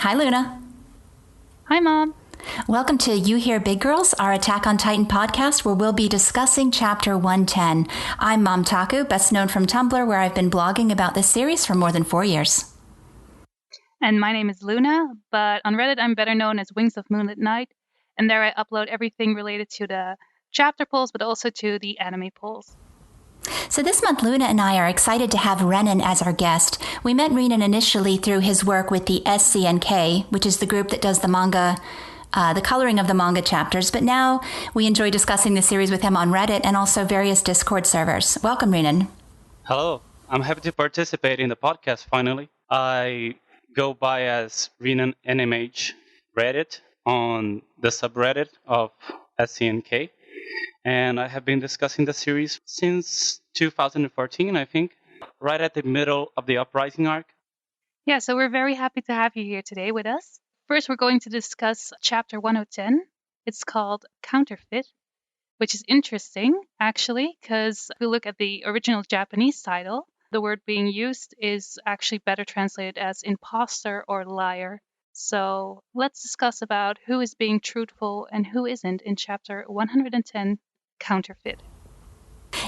Hi, Luna. Hi, Mom. Welcome to You Hear Big Girls, our Attack on Titan podcast, where we'll be discussing Chapter 110. I'm Mom Taku, best known from Tumblr, where I've been blogging about this series for more than 4 years. And my name is Luna, but on Reddit I'm better known as Wings of Moonlit Night, and there I upload everything related to the chapter polls, but also to the anime polls. So this month, Luna and I are excited to have Renan as our guest. We met Renan initially through his work with the Snk, which is the group that does the manga, the coloring of the manga chapters, but now we enjoy discussing the series with him on Reddit and also various Discord servers. Welcome, Renan. Hello. I'm happy to participate in the podcast finally. I go by as Renan NMH Reddit on the subreddit of SCNK, and I have been discussing the series since 2014, I think, right at the middle of the Uprising arc. Yeah, so we're very happy to have you here today with us. First, we're going to discuss chapter 1010. It's called Counterfeit, which is interesting, actually, because if we look at the original Japanese title, the word being used is actually better translated as imposter or liar. So let's discuss about who is being truthful and who isn't in chapter 110, Counterfeit.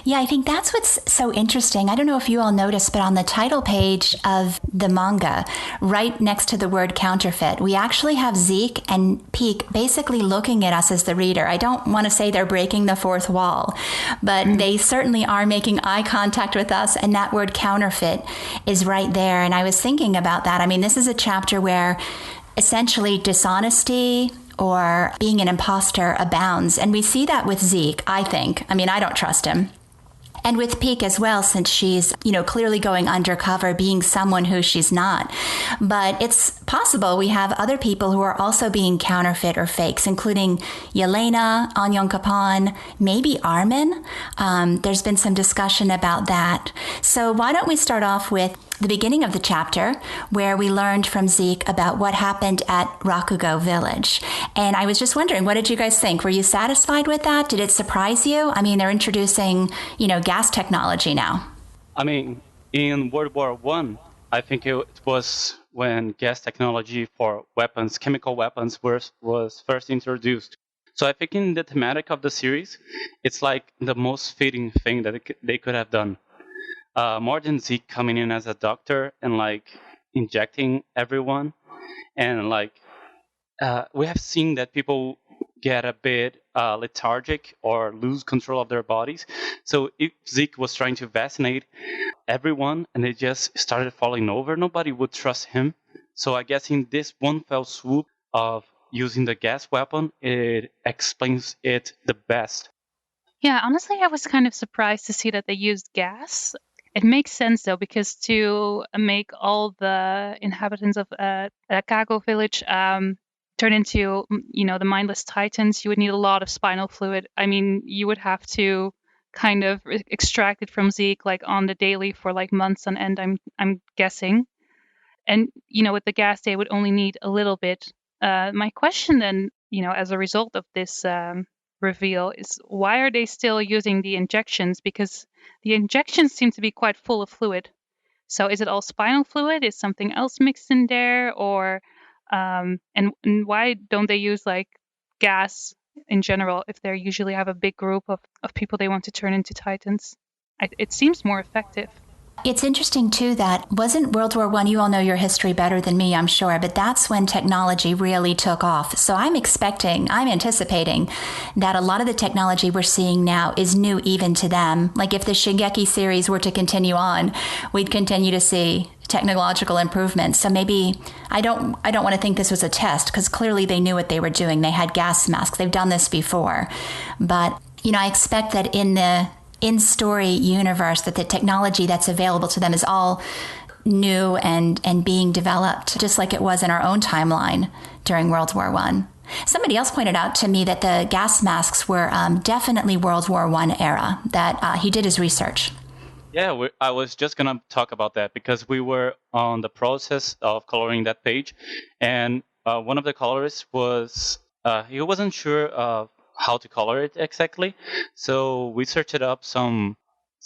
Yeah, I think that's what's so interesting. I don't know if you all noticed, but on the title page of the manga, right next to the word counterfeit, we actually have Zeke and Pyke basically looking at us as the reader. I don't want to say they're breaking the fourth wall, but they certainly are making eye contact with us, and that word counterfeit is right there. And I was thinking about that. I mean, this is a chapter where essentially dishonesty or being an imposter abounds. And we see that with Zeke, I think. I mean, I don't trust him. And with Pyke as well, since she's, clearly going undercover, being someone who she's not. But it's possible we have other people who are also being counterfeit or fakes, including Yelena, Onyonkapon, maybe Armin. There's been some discussion about that. So why don't we start off with the beginning of the chapter, where we learned from Zeke about what happened at Rakugo Village. And I was just wondering, what did you guys think? Were you satisfied with that? Did it surprise you? I mean, they're introducing, gas technology now. I mean, in World War I think it was when gas technology for weapons, chemical weapons, was first introduced. So I think in the thematic of the series, it's like the most fitting thing that they could have done. More than Zeke coming in as a doctor and injecting everyone, and we have seen that people get a bit lethargic or lose control of their bodies. So if Zeke was trying to vaccinate everyone and they just started falling over, nobody would trust him. So I guess in this one fell swoop of using the gas weapon, it explains it the best. Yeah, honestly, I was kind of surprised to see that they used gas. It makes sense, though, because to make all the inhabitants of Kago village turn into, the mindless titans, you would need a lot of spinal fluid. I mean, you would have to kind of extract it from Zeke on the daily for months on end, I'm guessing. And, with the gas, they would only need a little bit. My question then, as a result of this reveal is, why are they still using the injections? Because the injections seem to be quite full of fluid. So is it all spinal fluid? Is something else mixed in there? Or and why don't they use gas in general if they usually have a big group of people they want to turn into titans? It seems more effective. It's interesting, too, that wasn't World War I, you all know your history better than me, I'm sure, but that's when technology really took off. So I'm anticipating that a lot of the technology we're seeing now is new even to them. Like if the Shingeki series were to continue on, we'd continue to see technological improvements. So maybe I don't want to think this was a test, because clearly they knew what they were doing. They had gas masks. They've done this before. But, I expect that in the in-story universe, that the technology that's available to them is all new and being developed, just like it was in our own timeline during World War I. Somebody else pointed out to me that the gas masks were definitely World War I era, that he did his research. Yeah, I was just going to talk about that because we were on the process of coloring that page, and one of the colorists he wasn't sure of how to color it exactly. So we searched up some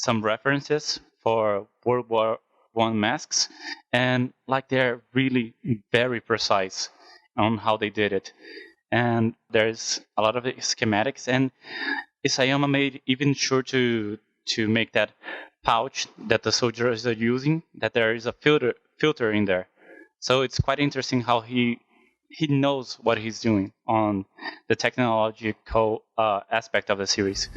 references for World War One masks, and like they're really very precise on how they did it. And there's a lot of schematics, and Isayama made even sure to make that pouch that the soldiers are using, that there is a filter in there. So it's quite interesting how he knows what he's doing on the technological aspect of the series.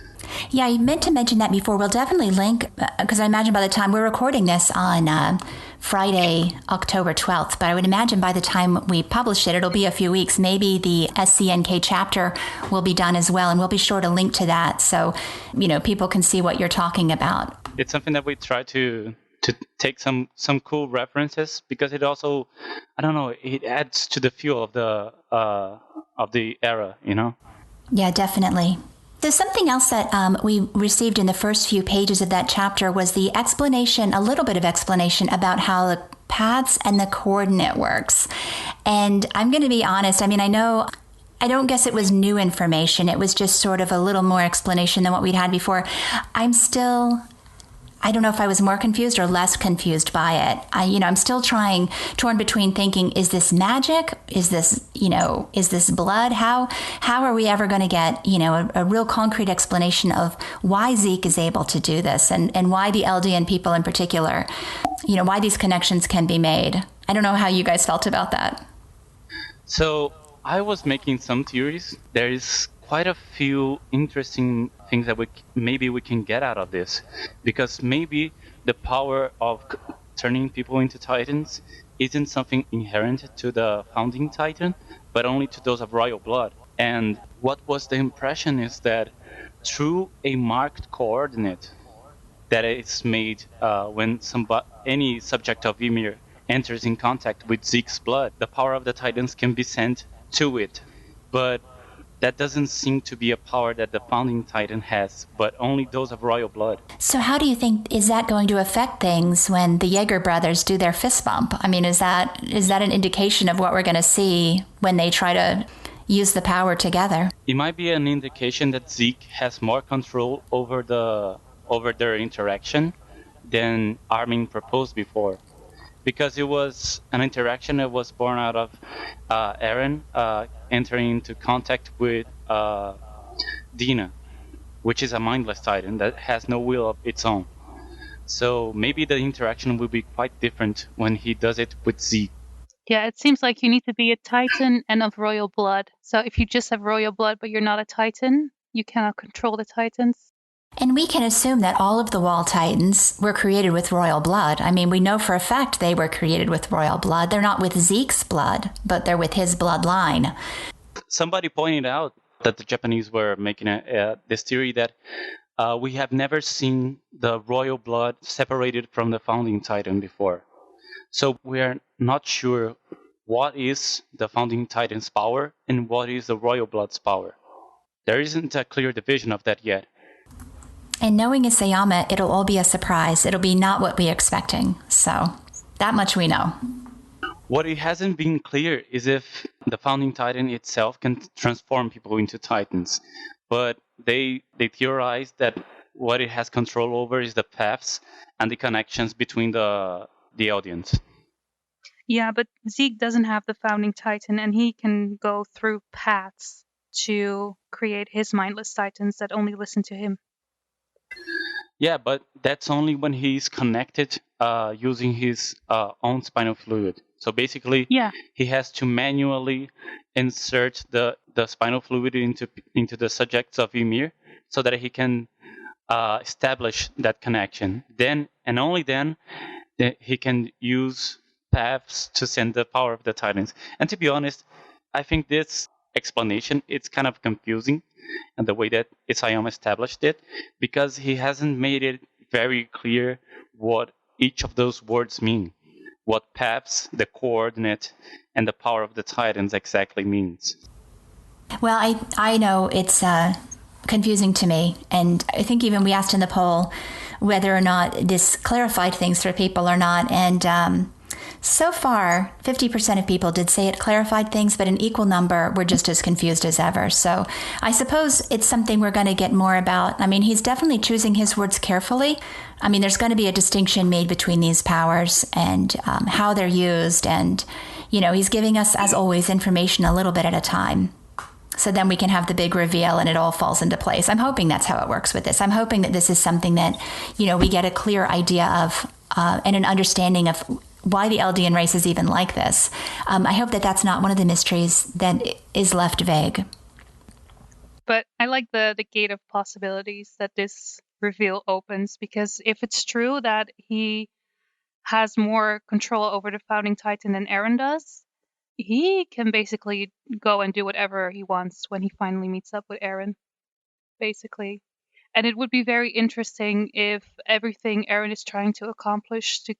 Yeah, I meant to mention that before. We'll definitely link, because I imagine by the time we're recording this on Friday, October 12th, but I would imagine by the time we publish it, it'll be a few weeks. Maybe the Snk chapter will be done as well, and we'll be sure to link to that so, people can see what you're talking about. It's something that we try to take some cool references, because it also, I don't know, it adds to the feel of the era, Yeah, definitely. There's something else that we received in the first few pages of that chapter was the explanation, a little bit of explanation about how the paths and the coordinate works. And I'm going to be honest, I don't guess it was new information. It was just sort of a little more explanation than what we'd had before. I don't know if I was more confused or less confused by it. I'm still torn between thinking, is this magic? Is this blood? How are we ever going to get, a real concrete explanation of why Zeke is able to do this and why the Eldian people in particular, why these connections can be made? I don't know how you guys felt about that. So I was making some theories. There is quite a few interesting things that maybe we can get out of this, because maybe the power of turning people into Titans isn't something inherent to the founding Titan, but only to those of royal blood. And what was the impression is that through a marked coordinate that is made when any subject of Ymir enters in contact with Zeke's blood, the power of the Titans can be sent to it. But that doesn't seem to be a power that the founding Titan has, but only those of royal blood. So how do you think, is that going to affect things when the Jaeger brothers do their fist bump? Is that an indication of what we're going to see when they try to use the power together? It might be an indication that Zeke has more control over their interaction than Armin proposed before. Because it was an interaction that was born out of Eren entering into contact with Dina, which is a mindless Titan that has no will of its own. So maybe the interaction will be quite different when he does it with Zeke. Yeah, it seems like you need to be a Titan and of royal blood. So if you just have royal blood but you're not a Titan, you cannot control the Titans. And we can assume that all of the Wall Titans were created with royal blood. We know for a fact they were created with royal blood. They're not with Zeke's blood, but they're with his bloodline. Somebody pointed out that the Japanese were making this theory that we have never seen the royal blood separated from the founding Titan before. So we are not sure what is the founding Titan's power and what is the royal blood's power. There isn't a clear division of that yet. And knowing Isayama, it'll all be a surprise. It'll be not what we're expecting. So that much we know. What it hasn't been clear is if the founding Titan itself can transform people into Titans. But they theorize that what it has control over is the paths and the connections between the audience. Yeah, but Zeke doesn't have the founding Titan, and he can go through paths to create his mindless Titans that only listen to him. Yeah, but that's only when he's connected using his own spinal fluid. So basically, he has to manually insert the spinal fluid into the subjects of Ymir so that he can establish that connection. Then, and only then, he can use paths to send the power of the Titans. And to be honest, I think this explanation, it's kind of confusing and the way that Isayama established it, because he hasn't made it very clear what each of those words mean, what paths, the coordinate, and the power of the Titans exactly means. Well, I know it's confusing to me, and I think even we asked in the poll whether or not this clarified things for people or not, and So far, 50% of people did say it clarified things, but an equal number were just as confused as ever. So I suppose it's something we're going to get more about. I mean, he's definitely choosing his words carefully. I mean, there's going to be a distinction made between these powers and how they're used. And, he's giving us, as always, information a little bit at a time. So then we can have the big reveal and it all falls into place. I'm hoping that's how it works with this. I'm hoping that this is something that, we get a clear idea of and an understanding of why the Eldian race is even like this. I hope that that's not one of the mysteries that is left vague. But I like the gate of possibilities that this reveal opens, because if it's true that he has more control over the founding titan than Eren does, he can basically go and do whatever he wants when he finally meets up with Eren, basically. And it would be very interesting if everything Eren is trying to accomplish to,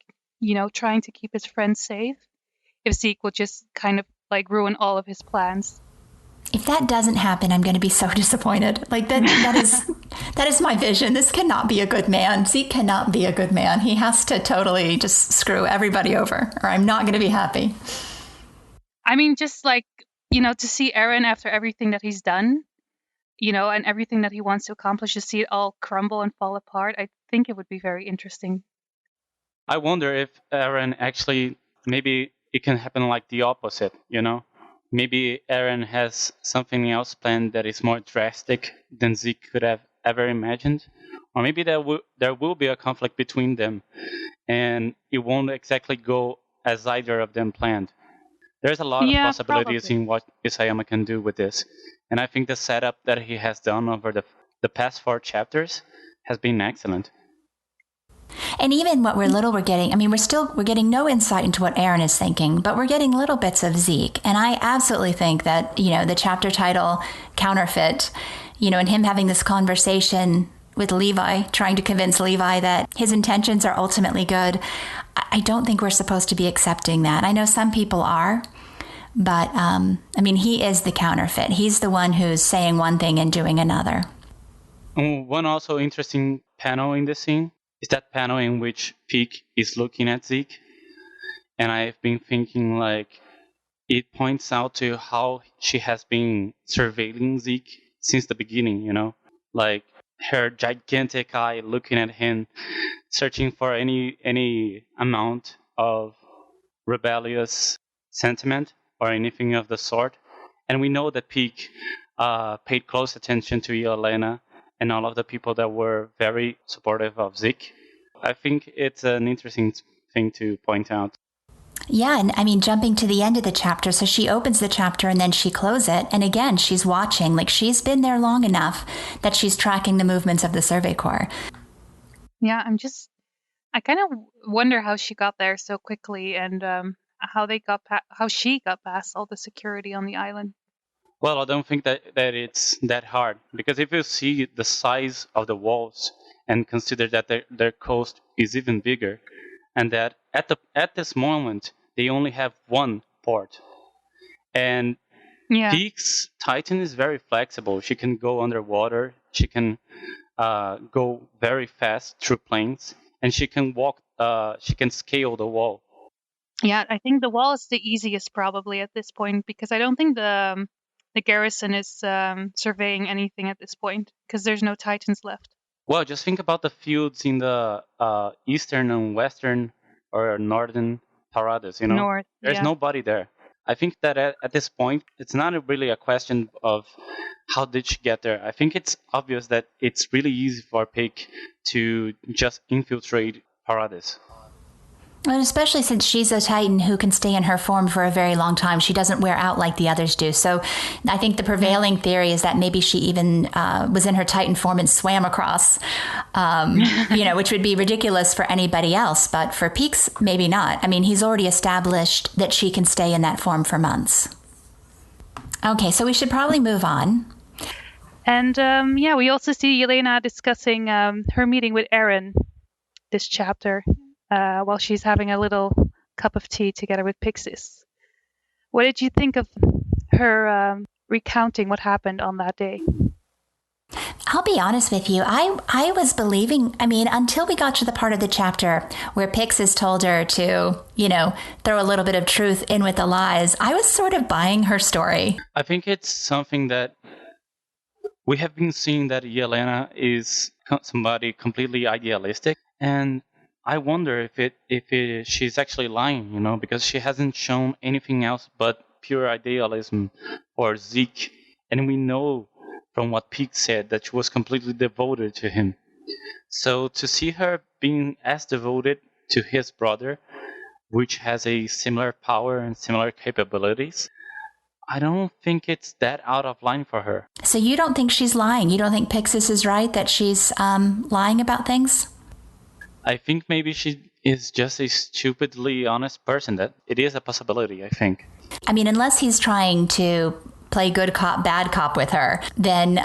trying to keep his friends safe, if Zeke would just kind of like ruin all of his plans. If that doesn't happen, I'm going to be so disappointed. Like that is my vision. This cannot be a good man. Zeke cannot be a good man. He has to totally just screw everybody over, or I'm not going to be happy. I mean, just like, to see Eren after everything that he's done, and everything that he wants to accomplish, to see it all crumble and fall apart, I think it would be very interesting. I wonder if Eren actually, maybe it can happen like the opposite, Maybe Eren has something else planned that is more drastic than Zeke could have ever imagined. Or maybe there will be a conflict between them, and it won't exactly go as either of them planned. There's a lot of possibilities probably in what Isayama can do with this. And I think the setup that he has done over the past 4 chapters has been excellent. And even what we're getting, I mean, we're getting no insight into what Eren is thinking, but we're getting little bits of Zeke. And I absolutely think that, the chapter title, Counterfeit, and him having this conversation with Levi, trying to convince Levi that his intentions are ultimately good, I don't think we're supposed to be accepting that. I know some people are, but, he is the counterfeit. He's the one who's saying one thing and doing another. One also interesting panel in the scene is that panel in which Pyke is looking at Zeke. And I've been thinking, it points out to how she has been surveilling Zeke since the beginning, Like her gigantic eye looking at him, searching for any amount of rebellious sentiment or anything of the sort. And we know that Pyke paid close attention to Yelena and all of the people that were very supportive of Zeke. I think it's an interesting thing to point out. Yeah, and jumping to the end of the chapter, so she opens the chapter and then she closes it, and again, she's watching. She's been there long enough that she's tracking the movements of the Survey Corps. Yeah, I kind of wonder how she got there so quickly, and how she got past all the security on the island. Well, I don't think that it's that hard, because if you see the size of the walls and consider that their coast is even bigger, and that at this moment they only have one port, and Pyke's Titan is very flexible. She can go underwater. She can go very fast through plains, and she can walk. She can scale the wall. Yeah, I think the wall is the easiest probably at this point, because I don't think the garrison is surveying anything at this point, because there's no Titans left. Well, just think about the fields in the eastern and western or northern Paradas, North, There's nobody there. I think that at this point, it's not really a question of how did she get there. I think it's obvious that it's really easy for Pyke to just infiltrate Paradas. And especially since she's a Titan who can stay in her form for a very long time. She doesn't wear out like the others do. So I think the prevailing theory is that maybe she even was in her Titan form and swam across, which would be ridiculous for anybody else. But for Pyke, maybe not. He's already established that she can stay in that form for months. Okay, so we should probably move on. And we also see Yelena discussing her meeting with Eren this chapter. While she's having a little cup of tea together with Pixis. What did you think of her recounting what happened on that day? I'll be honest with you. I was believing, until we got to the part of the chapter where Pixis told her to, throw a little bit of truth in with the lies, I was sort of buying her story. I think it's something that we have been seeing, that Yelena is somebody completely idealistic. And I wonder if she's actually lying, because she hasn't shown anything else but pure idealism for Zeke. And we know from what Pete said that she was completely devoted to him. So to see her being as devoted to his brother, which has a similar power and similar capabilities, I don't think it's that out of line for her. So you don't think she's lying? You don't think Pyxis is right that she's lying about things? I think maybe she is just a stupidly honest person. That it is a possibility, I think. Unless he's trying to play good cop, bad cop with her, then,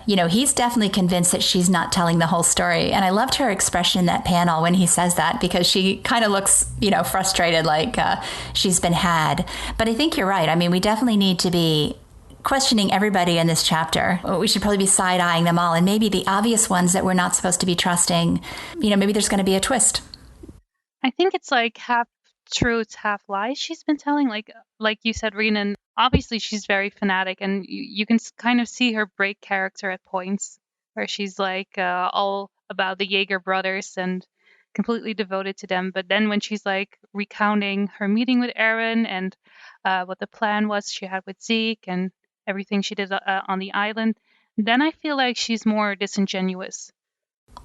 he's definitely convinced that she's not telling the whole story. And I loved her expression in that panel when he says that, because she kind of looks, frustrated, like she's been had. But I think you're right. We definitely need to be questioning everybody in this chapter. We should probably be side-eyeing them all. And maybe the obvious ones that we're not supposed to be trusting, maybe there's going to be a twist. I think it's like half truths, half lies she's been telling. Like you said, Renan, obviously she's very fanatic, and you can kind of see her break character at points where she's like all about the Jaeger brothers and completely devoted to them. But then when she's like recounting her meeting with Eren and what the plan was she had with Zeke and everything she did on the island, then I feel like she's more disingenuous.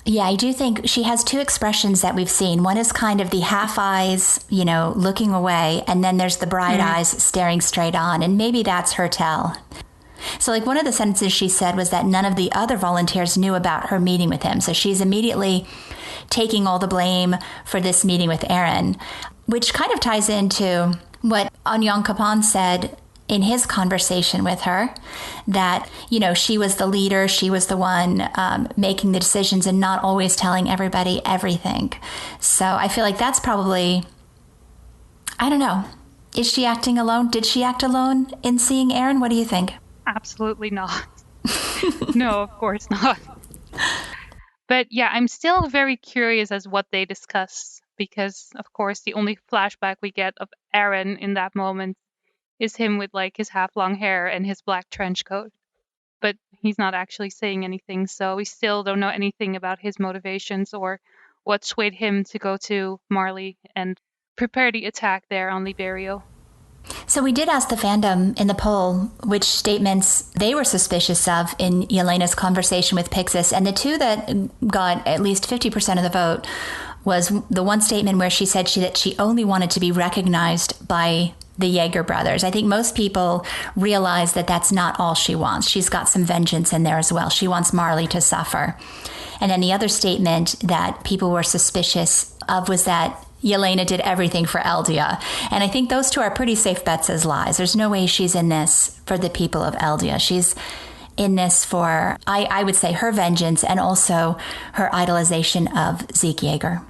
Yeah, I do think she has two expressions that we've seen. One is kind of the half eyes, looking away, and then there's the bright eyes staring straight on, and maybe that's her tell. So one of the sentences she said was that none of the other volunteers knew about her meeting with him. So she's immediately taking all the blame for this meeting with Eren, which kind of ties into what Anyan Kapan said in his conversation with her, that, she was the leader, she was the one making the decisions and not always telling everybody everything. So I feel like that's probably, I don't know. Is she acting alone? Did she act alone in seeing Eren? What do you think? Absolutely not. No, of course not. But yeah, I'm still very curious as what they discuss, because of course the only flashback we get of Eren in that moment is him with his half long hair and his black trench coat. But he's not actually saying anything, so we still don't know anything about his motivations or what swayed him to go to Marley and prepare the attack there on Liberio. So we did ask the fandom in the poll which statements they were suspicious of in Yelena's conversation with Pixis, and the two that got at least 50% of the vote was the one statement where she said that she only wanted to be recognized by the Jaeger brothers. I think most people realize that that's not all she wants. She's got some vengeance in there as well. She wants Marley to suffer. And then the other statement that people were suspicious of was that Yelena did everything for Eldia. And I think those two are pretty safe bets as lies. There's no way she's in this for the people of Eldia. She's in this for, I would say, her vengeance and also her idolization of Zeke Jaeger.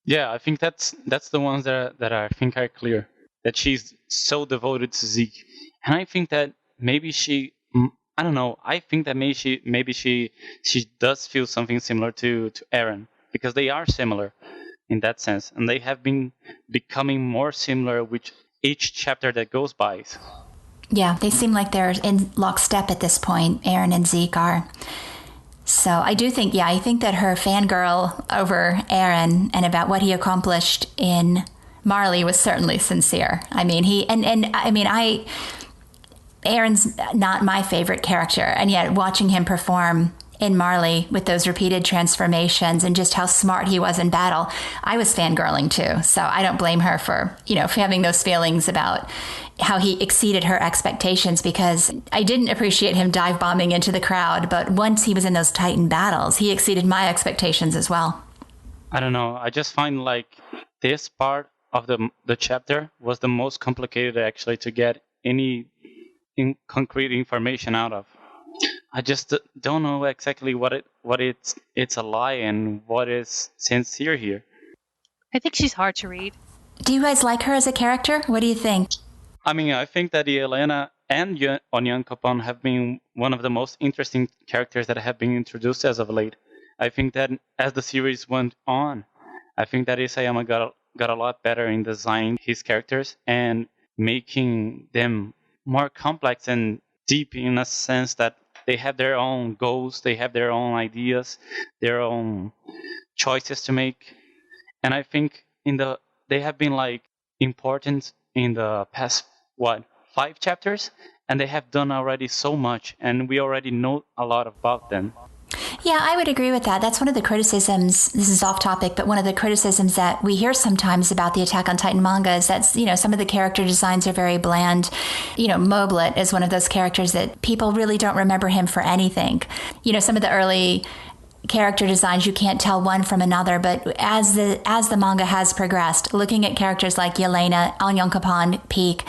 Yeah, I think that's the ones that I think are clear. That she's so devoted to Zeke. And I think that maybe she, I don't know, I think that maybe she does feel something similar to Eren, because they are similar in that sense, and they have been becoming more similar with each chapter that goes by. Yeah, they seem like they're in lockstep at this point, Eren and Zeke are. So I do think, I think that her fangirl over Eren and about what he accomplished in Marley was certainly sincere. Eren's not my favorite character, and yet watching him perform in Marley with those repeated transformations and just how smart he was in battle, I was fangirling too. So I don't blame her for having those feelings about how he exceeded her expectations, because I didn't appreciate him dive bombing into the crowd, but once he was in those Titan battles, he exceeded my expectations as well. I don't know. I just find this part of the chapter was the most complicated actually to get any concrete information out of. I just don't know exactly what it's a lie and what is sincere here. I think she's hard to read. Do you guys like her as a character? What do you think? I think that Elena and Onyankopon have been one of the most interesting characters that have been introduced as of late. I think that as the series went on, I think that Isayama got a lot better in designing his characters and making them more complex and deep in a sense that they have their own goals, they have their own ideas, their own choices to make. And I think they have been like important in the past 5 chapters, and they have done already so much, and we already know a lot about them. Yeah, I would agree with that. That's one of the criticisms. This is off topic, but one of the criticisms that we hear sometimes about the Attack on Titan manga is that, some of the character designs are very bland. Moblet is one of those characters that people really don't remember him for anything. Some of the early character designs, you can't tell one from another, but as the manga has progressed, looking at characters like Yelena, Onyankopon, Pyke,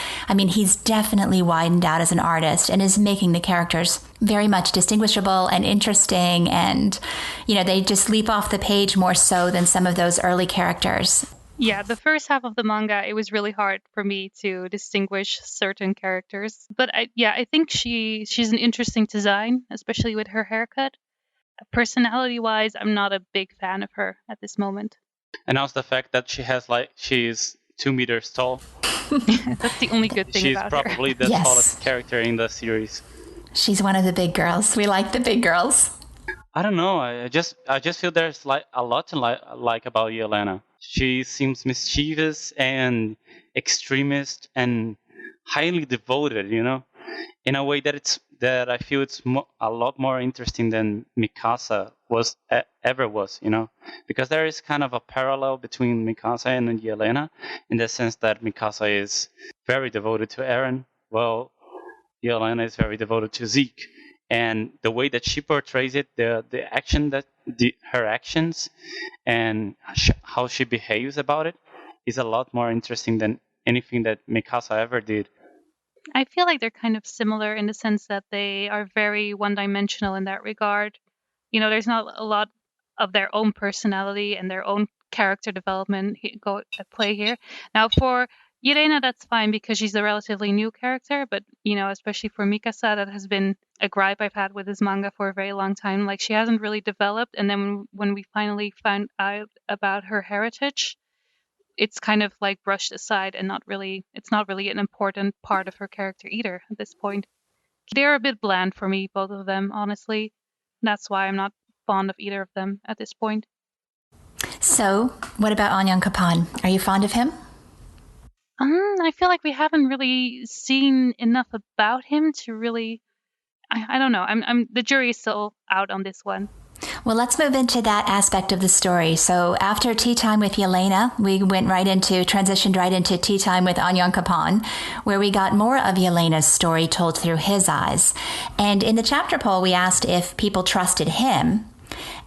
he's definitely widened out as an artist and is making the characters very much distinguishable and interesting, and they just leap off the page more so than some of those early characters. Yeah, the first half of the manga, it was really hard for me to distinguish certain characters, but I think she's an interesting design, especially with her haircut. Personality-wise, I'm not a big fan of her at this moment. And also the fact that she's 2 meters tall. That's the only good thing about her. She's probably the tallest character in the series. She's one of the big girls. We like the big girls. I don't know. I just feel there's a lot to like about Yelena. She seems mischievous and extremist and highly devoted, in a way that I feel it's a lot more interesting than Mikasa ever was, because there is kind of a parallel between Mikasa and Yelena in the sense that Mikasa is very devoted to Eren, while Yelena is very devoted to Zeke. And the way that she portrays it, her actions and how she behaves about it is a lot more interesting than anything that Mikasa ever did. I feel like they're kind of similar in the sense that they are very one-dimensional in that regard. There's not a lot of their own personality and their own character development at play here. Now, for Yelena, that's fine because she's a relatively new character, but, especially for Mikasa, that has been a gripe I've had with this manga for a very long time. Like, she hasn't really developed, and then when we finally found out about her heritage, it's kind of like brushed aside and it's not really an important part of her character either at this point. They're a bit bland for me, both of them, honestly. That's why I'm not fond of either of them at this point. So, what about Onyankopon? Are you fond of him? I feel like we haven't really seen enough about him to really... I don't know. The jury is still out on this one. Well, let's move into that aspect of the story. So after Tea Time with Yelena, we transitioned right into Tea Time with Onyankopon, where we got more of Yelena's story told through his eyes. And in the chapter poll, we asked if people trusted him.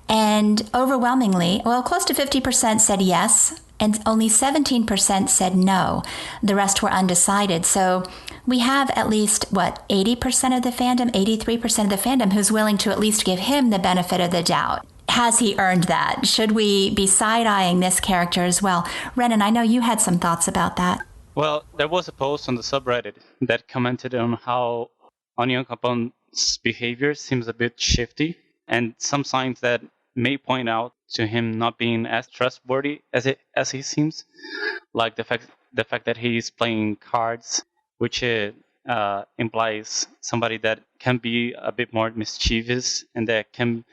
And overwhelmingly, close to 50% said yes, and only 17% said no. The rest were undecided. So we have at least, 80% of the fandom, 83% of the fandom who's willing to at least give him the benefit of the doubt. Has he earned that? Should we be side-eyeing this character as well? Renan, I know you had some thoughts about that. Well, there was a post on the subreddit that commented on how Onyankopon's behavior seems a bit shifty, and some signs that may point out to him not being as trustworthy as he seems, like the fact that he's playing cards, which implies somebody that can be a bit more mischievous and that can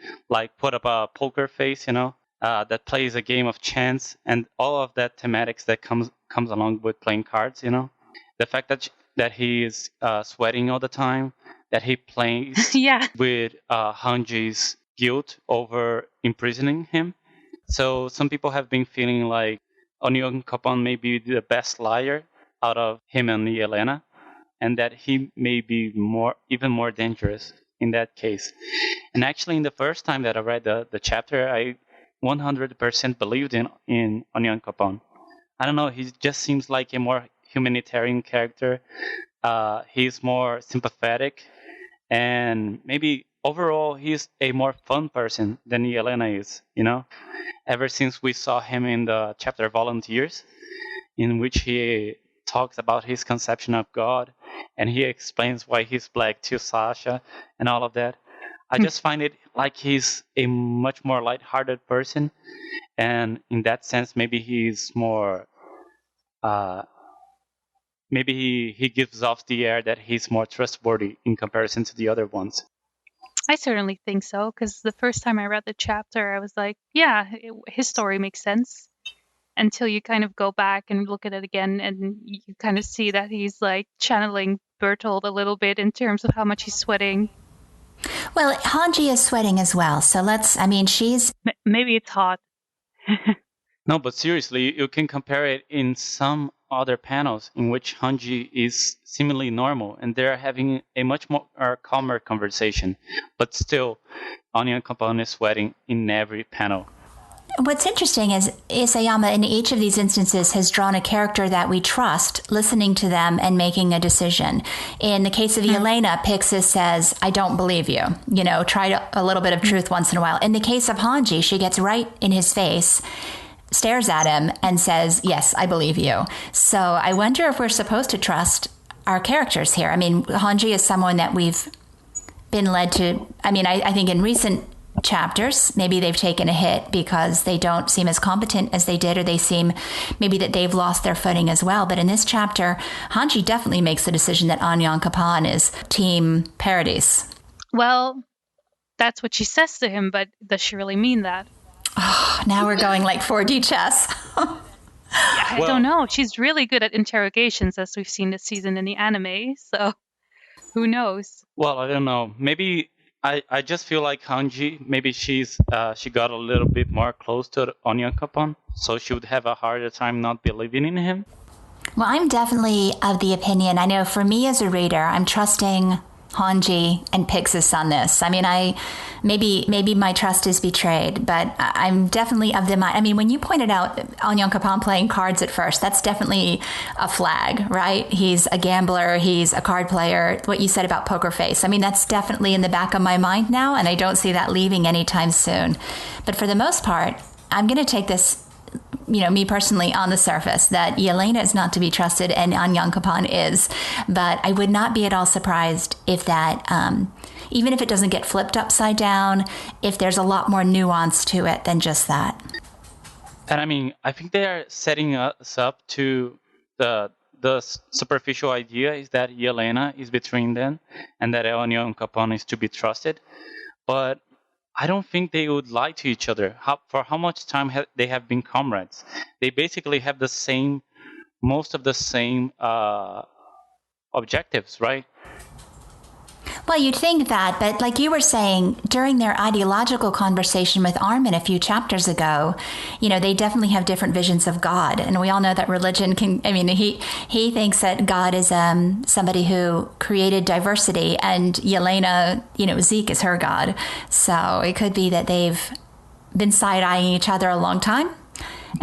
put up a poker face, that plays a game of chance and all of that thematics that comes along with playing cards, the fact that he is sweating all the time, that he plays with Hanji's guilt over imprisoning him. So some people have been feeling like Onyankopon may be the best liar out of him and Yelena, and that he may be even more dangerous in that case. And actually, in the first time that I read the chapter, I 100% believed in Onyankopon. I don't know, he just seems like a more humanitarian character. He's more sympathetic, and maybe overall he's a more fun person than Yelena is, ever since we saw him in the chapter Volunteers, in which he talks about his conception of God and he explains why he's black to Sasha and all of that. I just find it like he's a much more lighthearted person, and in that sense, maybe he's more. Maybe he gives off the air that he's more trustworthy in comparison to the other ones. I certainly think so, because the first time I read the chapter, I was like, yeah, his story makes sense. Until you kind of go back and look at it again, and you kind of see that he's like channeling Bertold a little bit in terms of how much he's sweating. Well, Hanji is sweating as well. So she's... Maybe it's hot. No, but seriously, you can compare it in some other panels in which Hanji is seemingly normal and they're having a much more calmer conversation. But still, Onion Capone is sweating in every panel. What's interesting is Isayama, in each of these instances, has drawn a character that we trust, listening to them and making a decision. In the case of Yelena, Pixis says, I don't believe you. Try a little bit of truth once in a while. In the case of Hanji, she gets right in his face, stares at him, and says, yes, I believe you. So I wonder if we're supposed to trust our characters here. Hanji is someone that we've been led to... I think in recent chapters, maybe they've taken a hit because they don't seem as competent as they did, or they seem maybe that they've lost their footing as well. But in this chapter, Hanji definitely makes the decision that Onion Capone is Team Paradise. Well, that's what she says to him, but does she really mean that? Oh, now we're going like 4D chess. I don't know. She's really good at interrogations, as we've seen this season in the anime, so who knows? Well, I don't know. Maybe I just feel like Hanji, maybe she got a little bit more close to Onion Capone, so she would have a harder time not believing in him. Well, I'm definitely of the opinion, I know for me as a reader, I'm trusting Hanji and Pyxis on this. Maybe my trust is betrayed, but I'm definitely of the mind. When you pointed out Onion Capone playing cards at first, that's definitely a flag, right? He's a gambler, he's a card player. What you said about Poker Face, that's definitely in the back of my mind now, and I don't see that leaving anytime soon. But for the most part, I'm going to take this, me personally, on the surface, that Yelena is not to be trusted and Onion Capone is. But I would not be at all surprised if that, even if it doesn't get flipped upside down, if there's a lot more nuance to it than just that. And I think they are setting us up to the superficial idea is that Yelena is between them and that Onion Capone is to be trusted. But I don't think they would lie to each other. For how much time they have been comrades? They basically have most of the same objectives, right? Well, you'd think that, but like you were saying, during their ideological conversation with Armin a few chapters ago, they definitely have different visions of God. And we all know that religion can, he thinks that God is somebody who created diversity, and Yelena, Zeke is her God. So it could be that they've been side-eyeing each other a long time,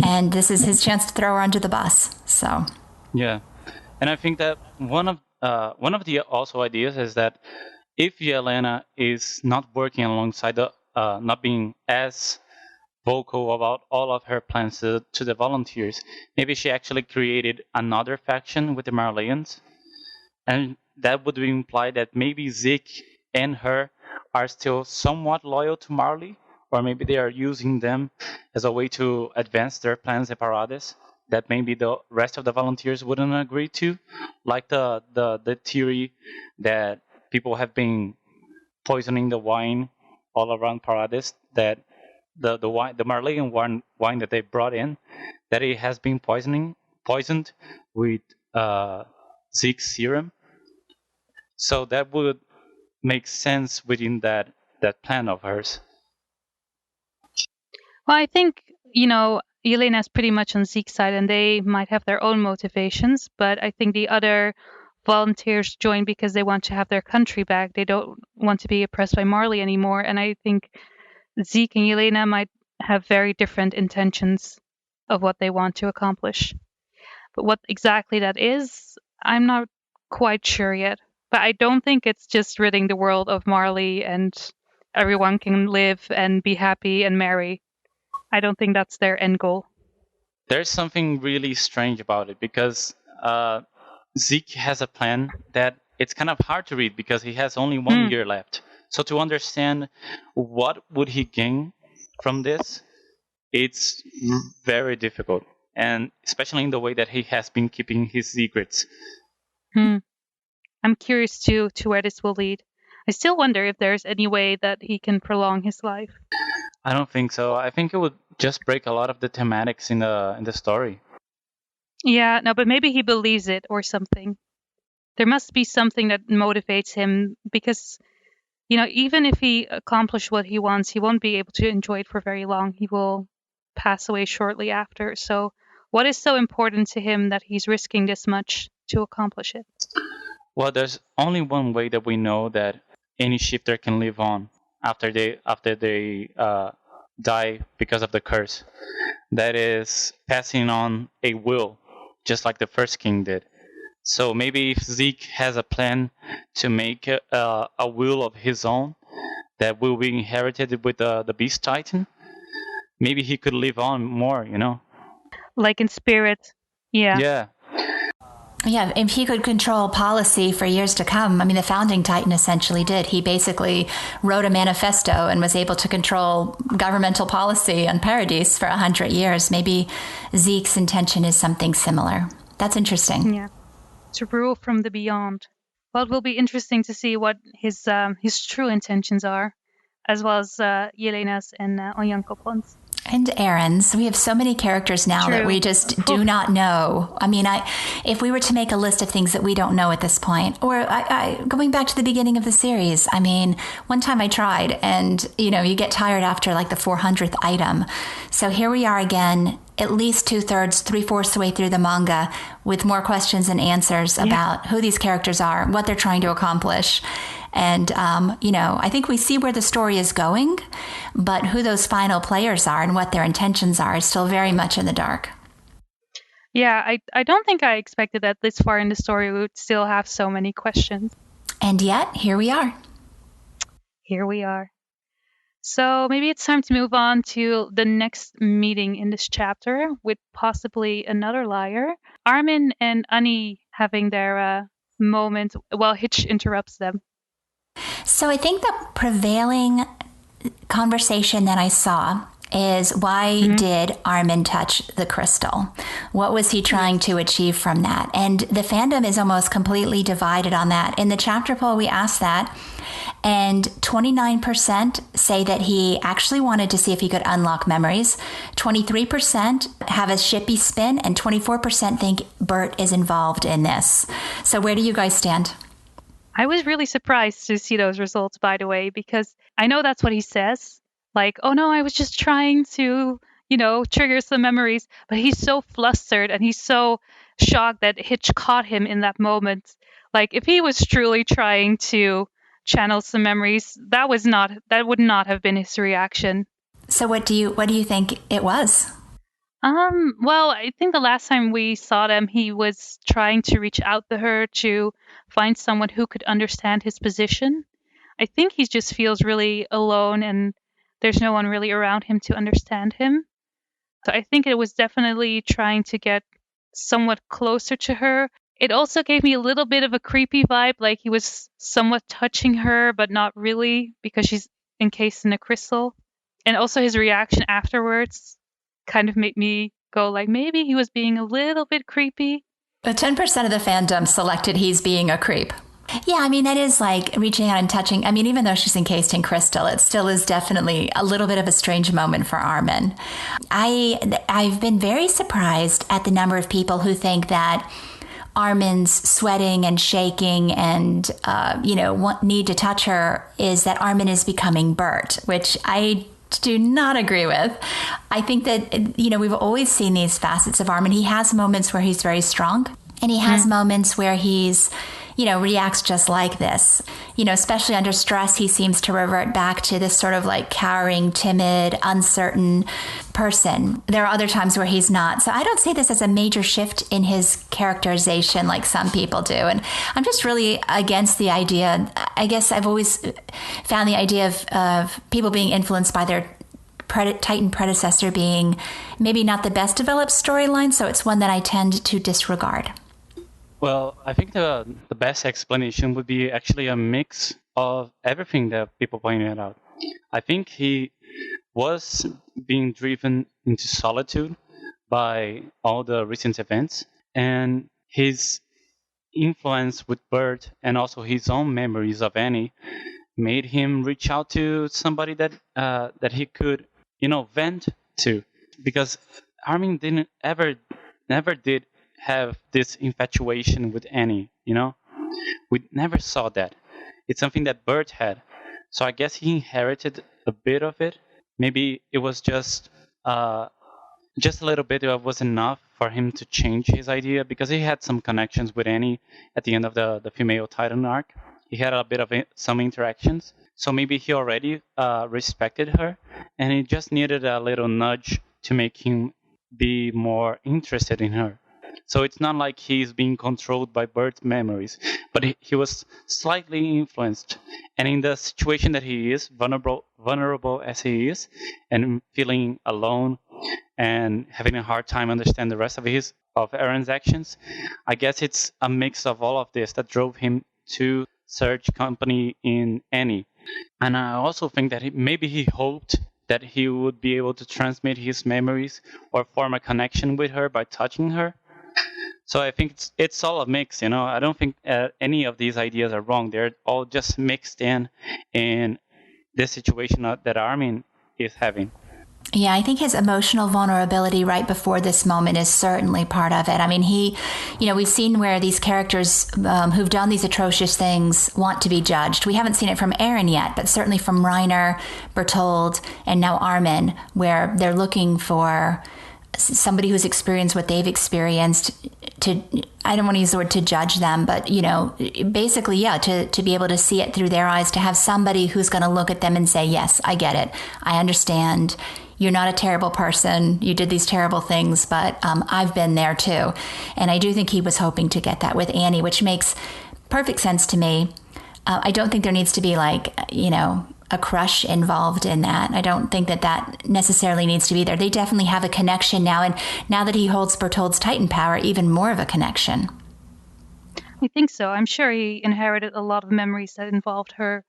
and this is his chance to throw her under the bus. So. Yeah. And I think that one of the also ideas is that if Yelena is not working alongside not being as vocal about all of her plans to the volunteers, maybe she actually created another faction with the Marleyans, and that would imply that maybe Zeke and her are still somewhat loyal to Marley, or maybe they are using them as a way to advance their plans at Paradis that maybe the rest of the volunteers wouldn't agree to, like the theory that people have been poisoning the wine all around Paradis, that the Marleyan wine that they brought in, that it has been poisoned with Zeke's serum. So that would make sense within that plan of hers. Well, I think, Yelena is pretty much on Zeke's side, and they might have their own motivations, but I think the other volunteers join because they want to have their country back. They don't want to be oppressed by Marley anymore, and I think Zeke and Yelena might have very different intentions of what they want to accomplish. But what exactly that is, I'm not quite sure yet. But I don't think it's just ridding the world of Marley and everyone can live and be happy and marry. I don't think that's their end goal. There's something really strange about it, because Zeke has a plan that it's kind of hard to read because he has only 1 year left. So to understand what would he gain from this, it's very difficult. And especially in the way that he has been keeping his secrets. I'm curious to where this will lead. I still wonder if there's any way that he can prolong his life. I don't think so. I think it would just break a lot of the thematics in the story. Yeah, no, but maybe he believes it or something. There must be something that motivates him because, even if he accomplishes what he wants, he won't be able to enjoy it for very long. He will pass away shortly after. So what is so important to him that he's risking this much to accomplish it? Well, there's only one way that we know that any shifter can live on after they die because of the curse. That is passing on a will, just like the first king did. So maybe if Zeke has a plan to make a will of his own that will be inherited with the Beast Titan, maybe he could live on more, Like in spirit. Yeah. Yeah. Yeah, if he could control policy for years to come, I mean, the founding Titan essentially did. He basically wrote a manifesto and was able to control governmental policy on Paradise for 100 years. Maybe Zeke's intention is something similar. That's interesting. Yeah, to rule from the beyond. Well, it will be interesting to see what his true intentions are, as well as Yelena's and Onyankopon's. And Eren's. We have so many characters now that we just do not know. I mean, if we were to make a list of things that we don't know at this point, or going back to the beginning of the series, I mean, one time I tried and, you get tired after like the 400th item. So here we are again, at least 2/3, 3/4 the way through the manga with more questions and answers about who these characters are, what they're trying to accomplish. And, I think we see where the story is going, but who those final players are and what their intentions are is still very much in the dark. Yeah, I don't think I expected that this far in the story we would still have so many questions. And yet, here we are. Here we are. So maybe it's time to move on to the next meeting in this chapter with possibly another liar. Armin and Annie having their moment while Hitch interrupts them. So I think the prevailing conversation that I saw is why did Armin touch the crystal? What was he trying to achieve from that? And the fandom is almost completely divided on that. In the chapter poll, we asked that, and 29% say that he actually wanted to see if he could unlock memories. 23% have a shippy spin, and 24% think Bert is involved in this. So where do you guys stand? I was really surprised to see those results, by the way, because I know that's what he says. Like, oh no, I was just trying to, trigger some memories. But he's so flustered and he's so shocked that Hitch caught him in that moment. Like, if he was truly trying to channel some memories, that would not have been his reaction. So what do you think it was? Well, I think the last time we saw them, he was trying to reach out to her to find someone who could understand his position. I think he just feels really alone and there's no one really around him to understand him. So I think it was definitely trying to get somewhat closer to her. It also gave me a little bit of a creepy vibe, like he was somewhat touching her, but not really because she's encased in a crystal. And also his reaction afterwards kind of made me go like maybe he was being a little bit creepy. But 10% of the fandom selected he's being a creep. Yeah, I mean, that is like reaching out and touching. I mean, even though she's encased in crystal, it still is definitely a little bit of a strange moment for Armin. I've been very surprised at the number of people who think that Armin's sweating and shaking and, need to touch her is that Armin is becoming Bert, which I do not agree with. I think that, we've always seen these facets of Armin. He has moments where he's very strong and he has moments where he's, reacts just like this. Especially under stress, he seems to revert back to this sort of like cowering, timid, uncertain person. There are other times where he's not. So I don't see this as a major shift in his characterization like some people do. And I'm just really against the idea. I guess I've always found the idea of people being influenced by their Titan predecessor being maybe not the best developed storyline. So it's one that I tend to disregard. Well, I think the best explanation would be actually a mix of everything that people pointed out. I think he was being driven into solitude by all the recent events, and his influence with Bert and also his own memories of Annie made him reach out to somebody that he could, vent to, because Armin didn't ever, never did have this infatuation with Annie. We never saw that. It's something that Bert had, so I guess he inherited a bit of it. Maybe it was just a little bit was enough for him to change his idea, because he had some connections with Annie at the end of the female Titan arc. He had a bit of some interactions, so maybe he already respected her, and he just needed a little nudge to make him be more interested in her. So it's not like he's being controlled by Bert's memories, but he was slightly influenced. And in the situation that he is, vulnerable as he is, and feeling alone and having a hard time understand the rest of Eren's actions, I guess it's a mix of all of this that drove him to search company in Annie. And I also think that maybe he hoped that he would be able to transmit his memories or form a connection with her by touching her. So I think it's all a mix, I don't think any of these ideas are wrong. They're all just mixed in this situation that Armin is having. Yeah, I think his emotional vulnerability right before this moment is certainly part of it. I mean, we've seen where these characters who've done these atrocious things want to be judged. We haven't seen it from Eren yet, but certainly from Reiner, Bertold, and now Armin, where they're looking for somebody who's experienced what they've experienced I don't want to use the word to judge them, but, basically, yeah, to be able to see it through their eyes, to have somebody who's going to look at them and say, yes, I get it. I understand. You're not a terrible person. You did these terrible things, but I've been there too. And I do think he was hoping to get that with Annie, which makes perfect sense to me. I don't think there needs to be a crush involved in that. I don't think that necessarily needs to be there. They definitely have a connection now, and now that he holds Bertold's Titan power, even more of a connection. I think so. I'm sure he inherited a lot of memories that involved her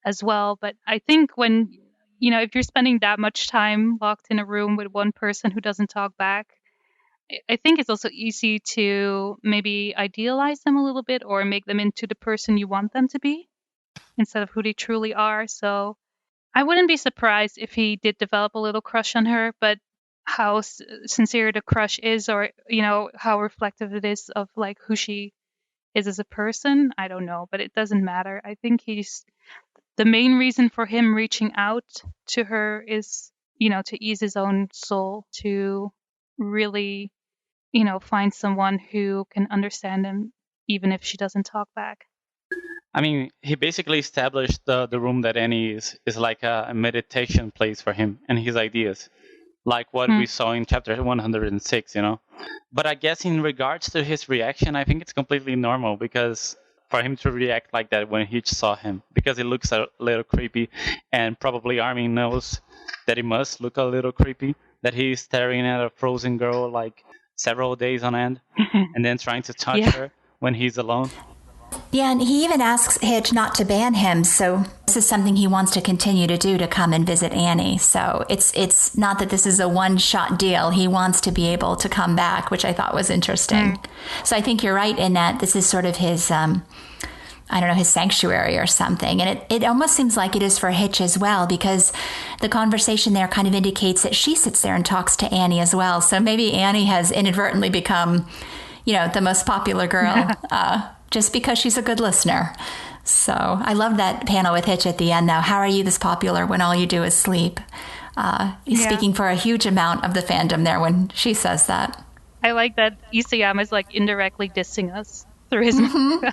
as well. But I think when, if you're spending that much time locked in a room with one person who doesn't talk back, I think it's also easy to maybe idealize them a little bit or make them into the person you want them to be, instead of who they truly are. So I wouldn't be surprised if he did develop a little crush on her, but how sincere the crush is, or, how reflective it is of who she is as a person, I don't know, but it doesn't matter. I think the main reason for him reaching out to her is, to ease his own soul, to really, find someone who can understand him, even if she doesn't talk back. I mean, he basically established the room that Annie is like a meditation place for him and his ideas, like what we saw in chapter 106, But I guess in regards to his reaction, I think it's completely normal, because for him to react like that when he saw him, because it looks a little creepy, and probably Armin knows that it must look a little creepy, that he's staring at a frozen girl like several days on end, and then trying to touch her when he's alone. Yeah, and he even asks Hitch not to ban him, so this is something he wants to continue to do, to come and visit Annie. So it's not that this is a one-shot deal. He wants to be able to come back, which I thought was interesting. So I think you're right in that this is sort of his, his sanctuary or something. And it almost seems like it is for Hitch as well, because the conversation there kind of indicates that she sits there and talks to Annie as well. So maybe Annie has inadvertently become, the most popular girl, just because she's a good listener. So I love that panel with Hitch at the end, though. How are you this popular when all you do is sleep? He's speaking for a huge amount of the fandom there when she says that. I like that Isayama is indirectly dissing us through his manga.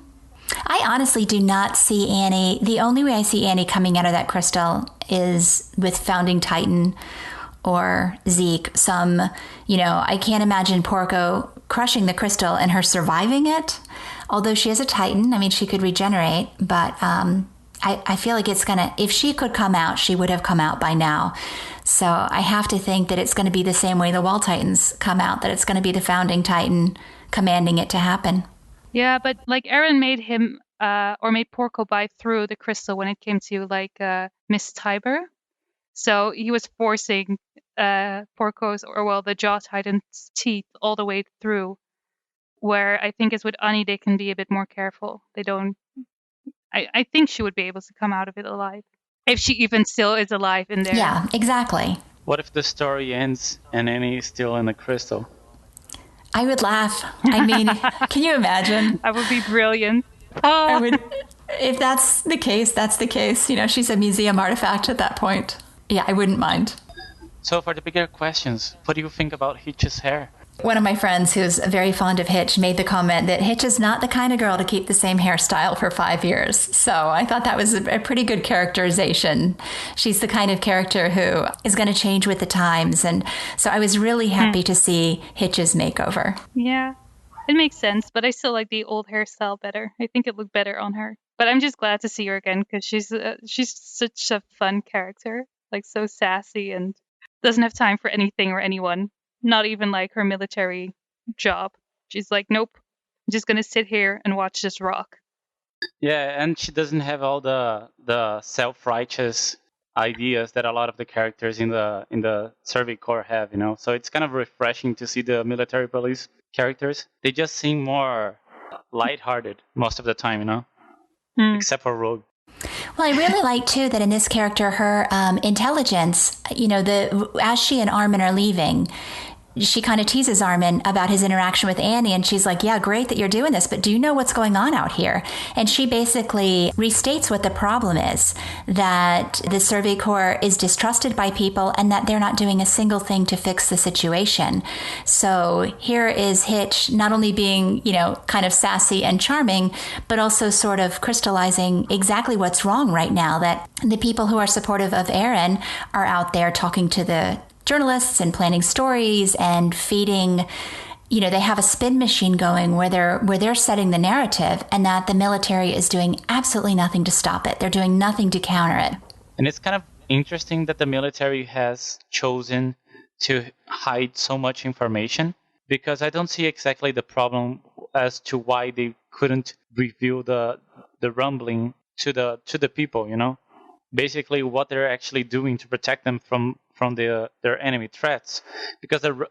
I honestly do not see Annie. The only way I see Annie coming out of that crystal is with Founding Titan or Zeke. I can't imagine Porco crushing the crystal and her surviving it. Although she is a Titan, I mean, she could regenerate, but I feel like it's going to, if she could come out, she would have come out by now. So I have to think that it's going to be the same way the Wall Titans come out, that it's going to be the Founding Titan commanding it to happen. Yeah, but like Eren made him or made Porco bite through the crystal when it came to like Miss Tiber. So he was forcing Porco's the Jaw Titan's teeth all the way through. Where I think is with Ani, they can be a bit more careful. They don't. I think she would be able to come out of it alive if she even still is alive in there. Yeah, exactly. What if the story ends and Annie is still in the crystal? I would laugh. I mean, can you imagine? That would be brilliant. I would, if that's the case, that's the case. You know, she's a museum artifact at that point. Yeah, I wouldn't mind. So for the bigger questions, what do you think about Hitch's hair? One of my friends who's very fond of Hitch made the comment that Hitch is not the kind of girl to keep the same hairstyle for 5 years. So I thought that was a pretty good characterization. She's the kind of character who is going to change with the times. And so I was really happy to see Hitch's makeover. Yeah, it makes sense, but I still like the old hairstyle better. I think it looked better on her. But I'm just glad to see her again because she's such a fun character, like so sassy and doesn't have time for anything or anyone. Not even like her military job. She's like, nope, I'm just going to sit here and watch this rock. Yeah, and she doesn't have all the self-righteous ideas that a lot of the characters in the Survey Corps have, you know. So it's kind of refreshing to see the military police characters. They just seem more lighthearted most of the time, you know, except for Rogue. Well, I really like, too, that in this character, her intelligence, you know, as she and Armin are leaving, she kind of teases Armin about his interaction with Annie, and she's like, yeah, great that you're doing this, but do you know what's going on out here? And she basically restates what the problem is, that the Survey Corps is distrusted by people and that they're not doing a single thing to fix the situation. So here is Hitch not only being, you know, kind of sassy and charming, but also sort of crystallizing exactly what's wrong right now, that the people who are supportive of Eren are out there talking to the journalists and planning stories and feeding, you know, they have a spin machine going where they're setting the narrative, and that the military is doing absolutely nothing to stop it. They're doing nothing to counter it. And it's kind of interesting that the military has chosen to hide so much information, because I don't see exactly the problem as to why they couldn't reveal the rumbling to the people, you know. Basically what they're actually doing to protect them from their enemy threats, because the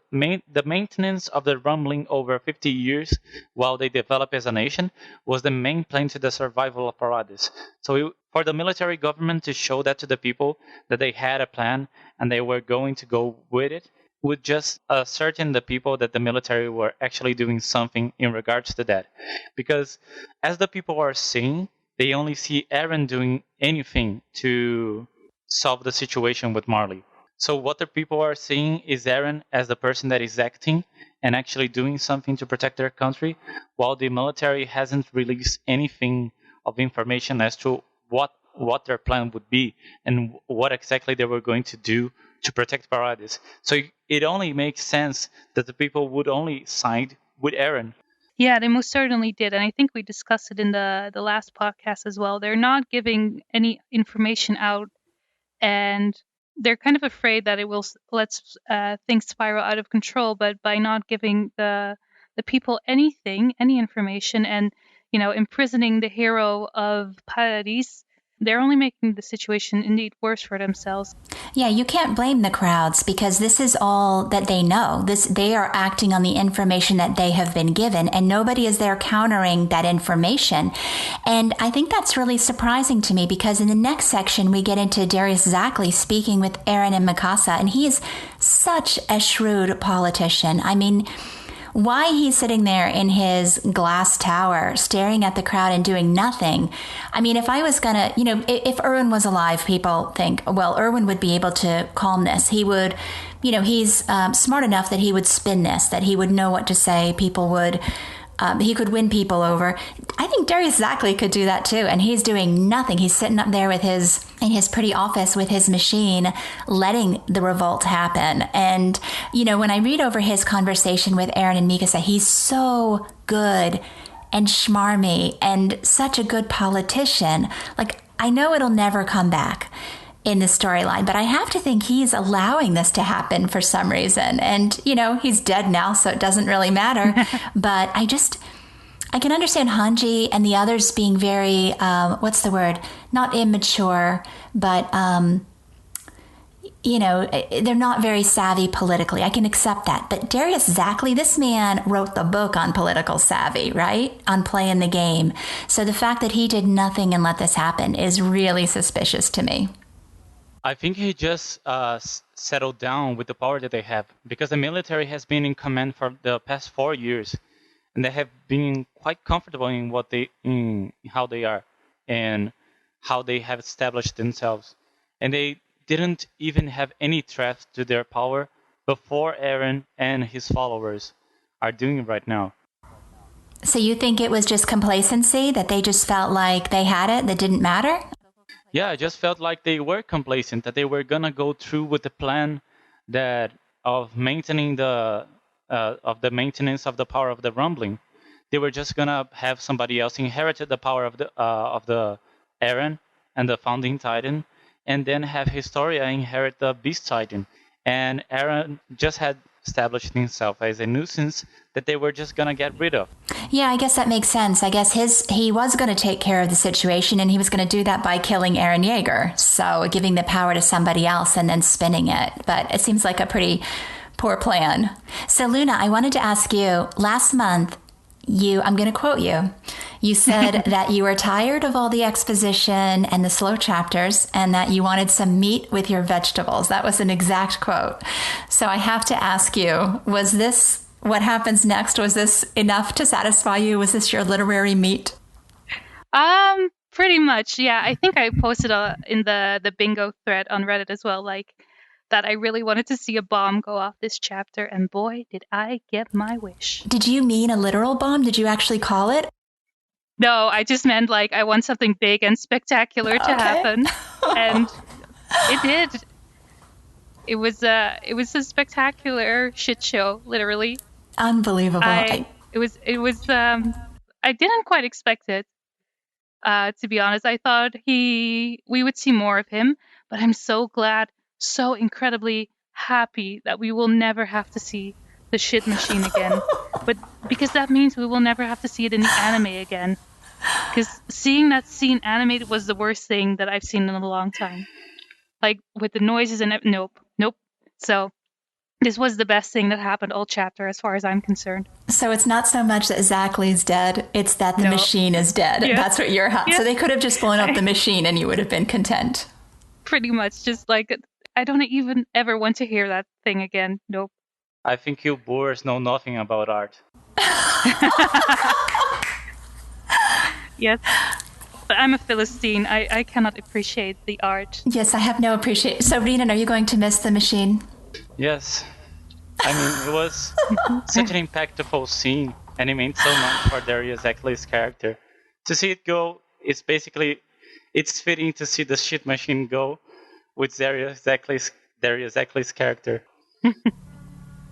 maintenance of the rumbling over 50 years while they develop as a nation was the main plan to the survival of Paradis. So for the military government to show that to the people, that they had a plan and they were going to go with it, would just certain the people that the military were actually doing something in regards to that. Because as the people are seeing, they only see Eren doing anything to solve the situation with Marley. So what the people are seeing is Eren as the person that is acting and actually doing something to protect their country, while the military hasn't released anything of information as to what their plan would be and what exactly they were going to do to protect Paradis. So it only makes sense that the people would only side with Eren. Yeah, they most certainly did. And I think we discussed it in the last podcast as well. They're not giving any information out, and they're kind of afraid that it will let things spiral out of control. But by not giving the people any information, and, you know, imprisoning the hero of Paradis, they're only making the situation indeed worse for themselves. Yeah, you can't blame the crowds, because this is all that they know. They are acting on the information that they have been given, and nobody is there countering that information. And I think that's really surprising to me, because in the next section, we get into Darius Zackley speaking with Eren and Mikasa, and he is such a shrewd politician. I mean, why he's sitting there in his glass tower staring at the crowd and doing nothing. I mean, if I was going to, you know, if Erwin was alive, people think, well, Erwin would be able to calm this. He would, you know, he's smart enough that he would spin this, that he would know what to say. People would, he could win people over. I think Darius Zackley could do that too. And he's doing nothing. He's sitting up there in his pretty office with his machine, letting the revolt happen. And, you know, when I read over his conversation with Eren and Mikasa, he's so good and schmarmy and such a good politician. Like, I know it'll never come back in the storyline, but I have to think he's allowing this to happen for some reason. And, you know, he's dead now, so it doesn't really matter. But I can understand Hanji and the others being very, what's the word? Not immature, but, they're not very savvy politically. I can accept that. But Darius Zackley, this man wrote the book on political savvy, right? On playing the game. So the fact that he did nothing and let this happen is really suspicious to me. I think he just settled down with the power that they have, because the military has been in command for the past 4 years, and they have been quite comfortable in how they are and how they have established themselves, and they didn't even have any threat to their power before Eren and his followers are doing right now. So you think it was just complacency, that they just felt like they had it, that didn't matter? Yeah, I just felt like they were complacent, that they were gonna go through with the plan of maintaining the maintenance of the power of the rumbling. They were just gonna have somebody else inherited the power of the Eren and the founding Titan, and then have Historia inherit the Beast Titan. And Eren just had established himself as a nuisance that they were just going to get rid of. Yeah, I guess that makes sense. I guess he was going to take care of the situation, and he was going to do that by killing Eren Jaeger. So giving the power to somebody else and then spinning it. But it seems like a pretty poor plan. So Luna, I wanted to ask you, last month, I'm going to quote you. You said that you were tired of all the exposition and the slow chapters, and that you wanted some meat with your vegetables. That was an exact quote. So I have to ask you, was this what happens next? Was this enough to satisfy you? Was this your literary meat? Pretty much, yeah. I think I posted in the bingo thread on Reddit as well, like, that I really wanted to see a bomb go off this chapter, and boy, did I get my wish. Did you mean a literal bomb? Did you actually call it? No, I just meant, like, I want something big and spectacular to happen, and it did. It was a spectacular shit show, literally. Unbelievable. I didn't quite expect it. To be honest, I thought we would see more of him, but I'm so glad, so incredibly happy that we will never have to see the shit machine again. But because that means we will never have to see it in the anime again. Because seeing that scene animated was the worst thing that I've seen in a long time. Like, with the noises and nope. So this was the best thing that happened all chapter as far as I'm concerned. So it's not so much that Zackley's dead, it's that the machine is dead. Yeah. That's what you're So they could have just blown up the machine and you would have been content. Pretty much. Just like, I don't even ever want to hear that thing again. Nope. I think you boors know nothing about art. Yes. But I'm a Philistine. I cannot appreciate the art. Yes, I have no appreciation. So, Renan, are you going to miss the machine? Yes. I mean, it was such an impactful scene, and it meant so much for Darius Zackley's character. To see it go, it's fitting to see the shit machine go with Darius Zackley's character.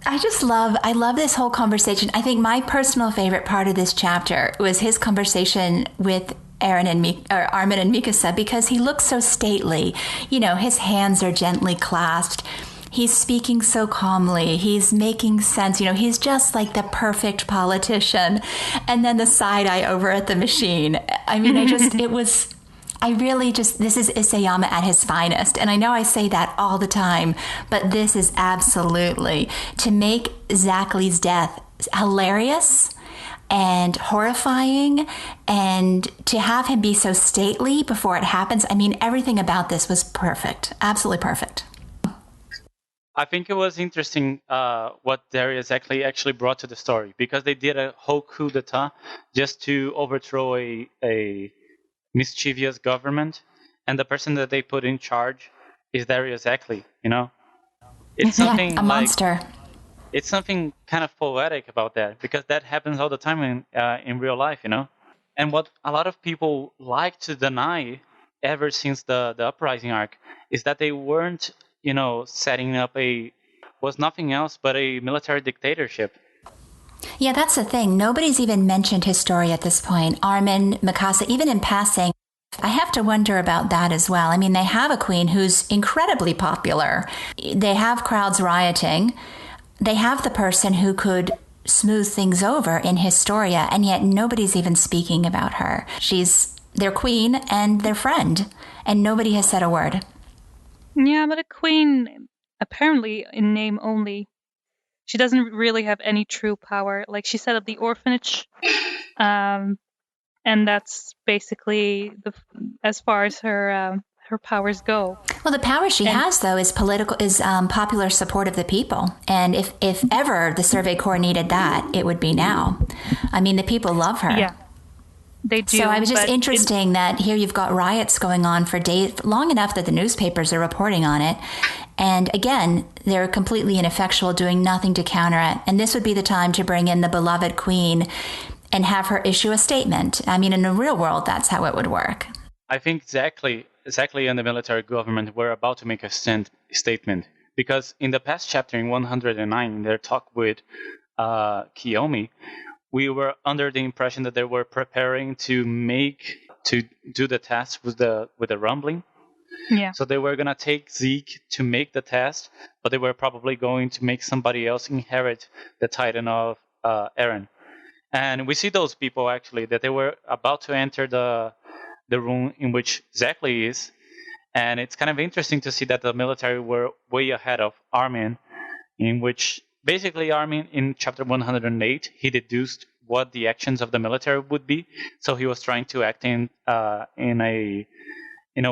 I love this whole conversation. I think my personal favorite part of this chapter was his conversation with Armin and Mikasa, because he looks so stately. You know, his hands are gently clasped. He's speaking so calmly. He's making sense. You know, he's just like the perfect politician. And then the side eye over at the machine. I mean, this is Isayama at his finest. And I know I say that all the time, but this is absolutely, to make Zackley's death hilarious and horrifying, and to have him be so stately before it happens. I mean, everything about this was perfect. Absolutely perfect. I think it was interesting what Darius actually brought to the story, because they did a whole coup d'etat just to overthrow a mischievous government, and the person that they put in charge is Darius Zackley, you know? It's something a monster. It's something kind of poetic about that, because that happens all the time in real life, you know? And what a lot of people like to deny ever since the Uprising arc is that they weren't, you know, setting up was nothing else but a military dictatorship. Yeah, that's the thing. Nobody's even mentioned his story at this point. Armin, Mikasa, even in passing. I have to wonder about that as well. I mean, they have a queen who's incredibly popular. They have crowds rioting. They have the person who could smooth things over in Historia, and yet nobody's even speaking about her. She's their queen and their friend, and nobody has said a word. Yeah, but a queen, apparently in name only. She doesn't really have any true power. Like, she set up the orphanage, and that's basically as far as her powers go. Well, the power she has, though, is popular support of the people. And if ever the Survey Corps needed that, it would be now. I mean, the people love her. Yeah, they do. So I was just interesting that here you've got riots going on for days, long enough that the newspapers are reporting on it. And again, they're completely ineffectual, doing nothing to counter it. And this would be the time to bring in the beloved queen and have her issue a statement. I mean, in the real world, that's how it would work. I think Zackley and the military government were about to make a statement. Because in the past chapter, in 109, in their talk with Kiyomi, we were under the impression that they were preparing to do the test with the rumbling. Yeah. So they were going to take Zeke to make the test, but they were probably going to make somebody else inherit the title of Eren. And we see those people, actually, that they were about to enter the room in which Zackley is. And it's kind of interesting to see that the military were way ahead of Armin, in which basically Armin, in chapter 108, he deduced what the actions of the military would be. So he was trying to act in a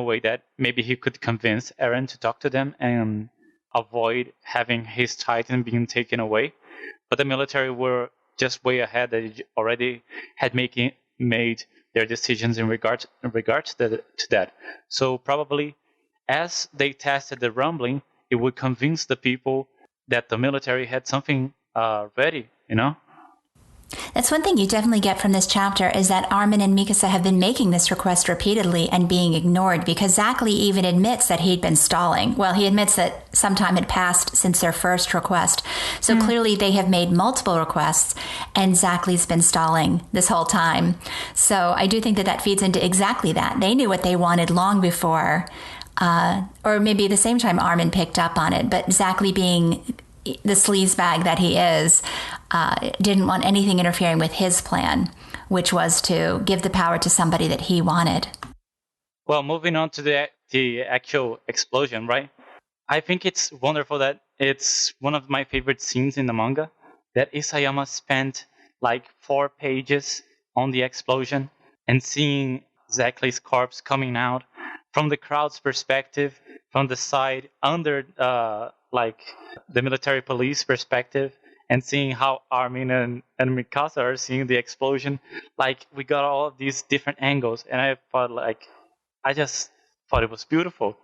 way that maybe he could convince Eren to talk to them and avoid having his titan being taken away. But the military were just way ahead. They already had made their decisions in regards to that. So probably as they tested the rumbling, it would convince the people that the military had something ready, you know? That's one thing you definitely get from this chapter, is that Armin and Mikasa have been making this request repeatedly and being ignored, because Zackley even admits that he'd been stalling. Well, he admits that some time had passed since their first request. So clearly they have made multiple requests, and Zackley's been stalling this whole time. So I do think that feeds into exactly that. They knew what they wanted long before, or maybe at the same time Armin picked up on it, but Zackley, being the sleazebag that he is, didn't want anything interfering with his plan, which was to give the power to somebody that he wanted. Well, moving on to the actual explosion, right? I think it's wonderful that it's one of my favorite scenes in the manga, that Isayama spent like 4 pages on the explosion and seeing Zackley's corpse coming out from the crowd's perspective, from the side under like the military police perspective, and seeing how Armin and Mikasa are seeing the explosion. Like, we got all of these different angles, and I just thought it was beautiful.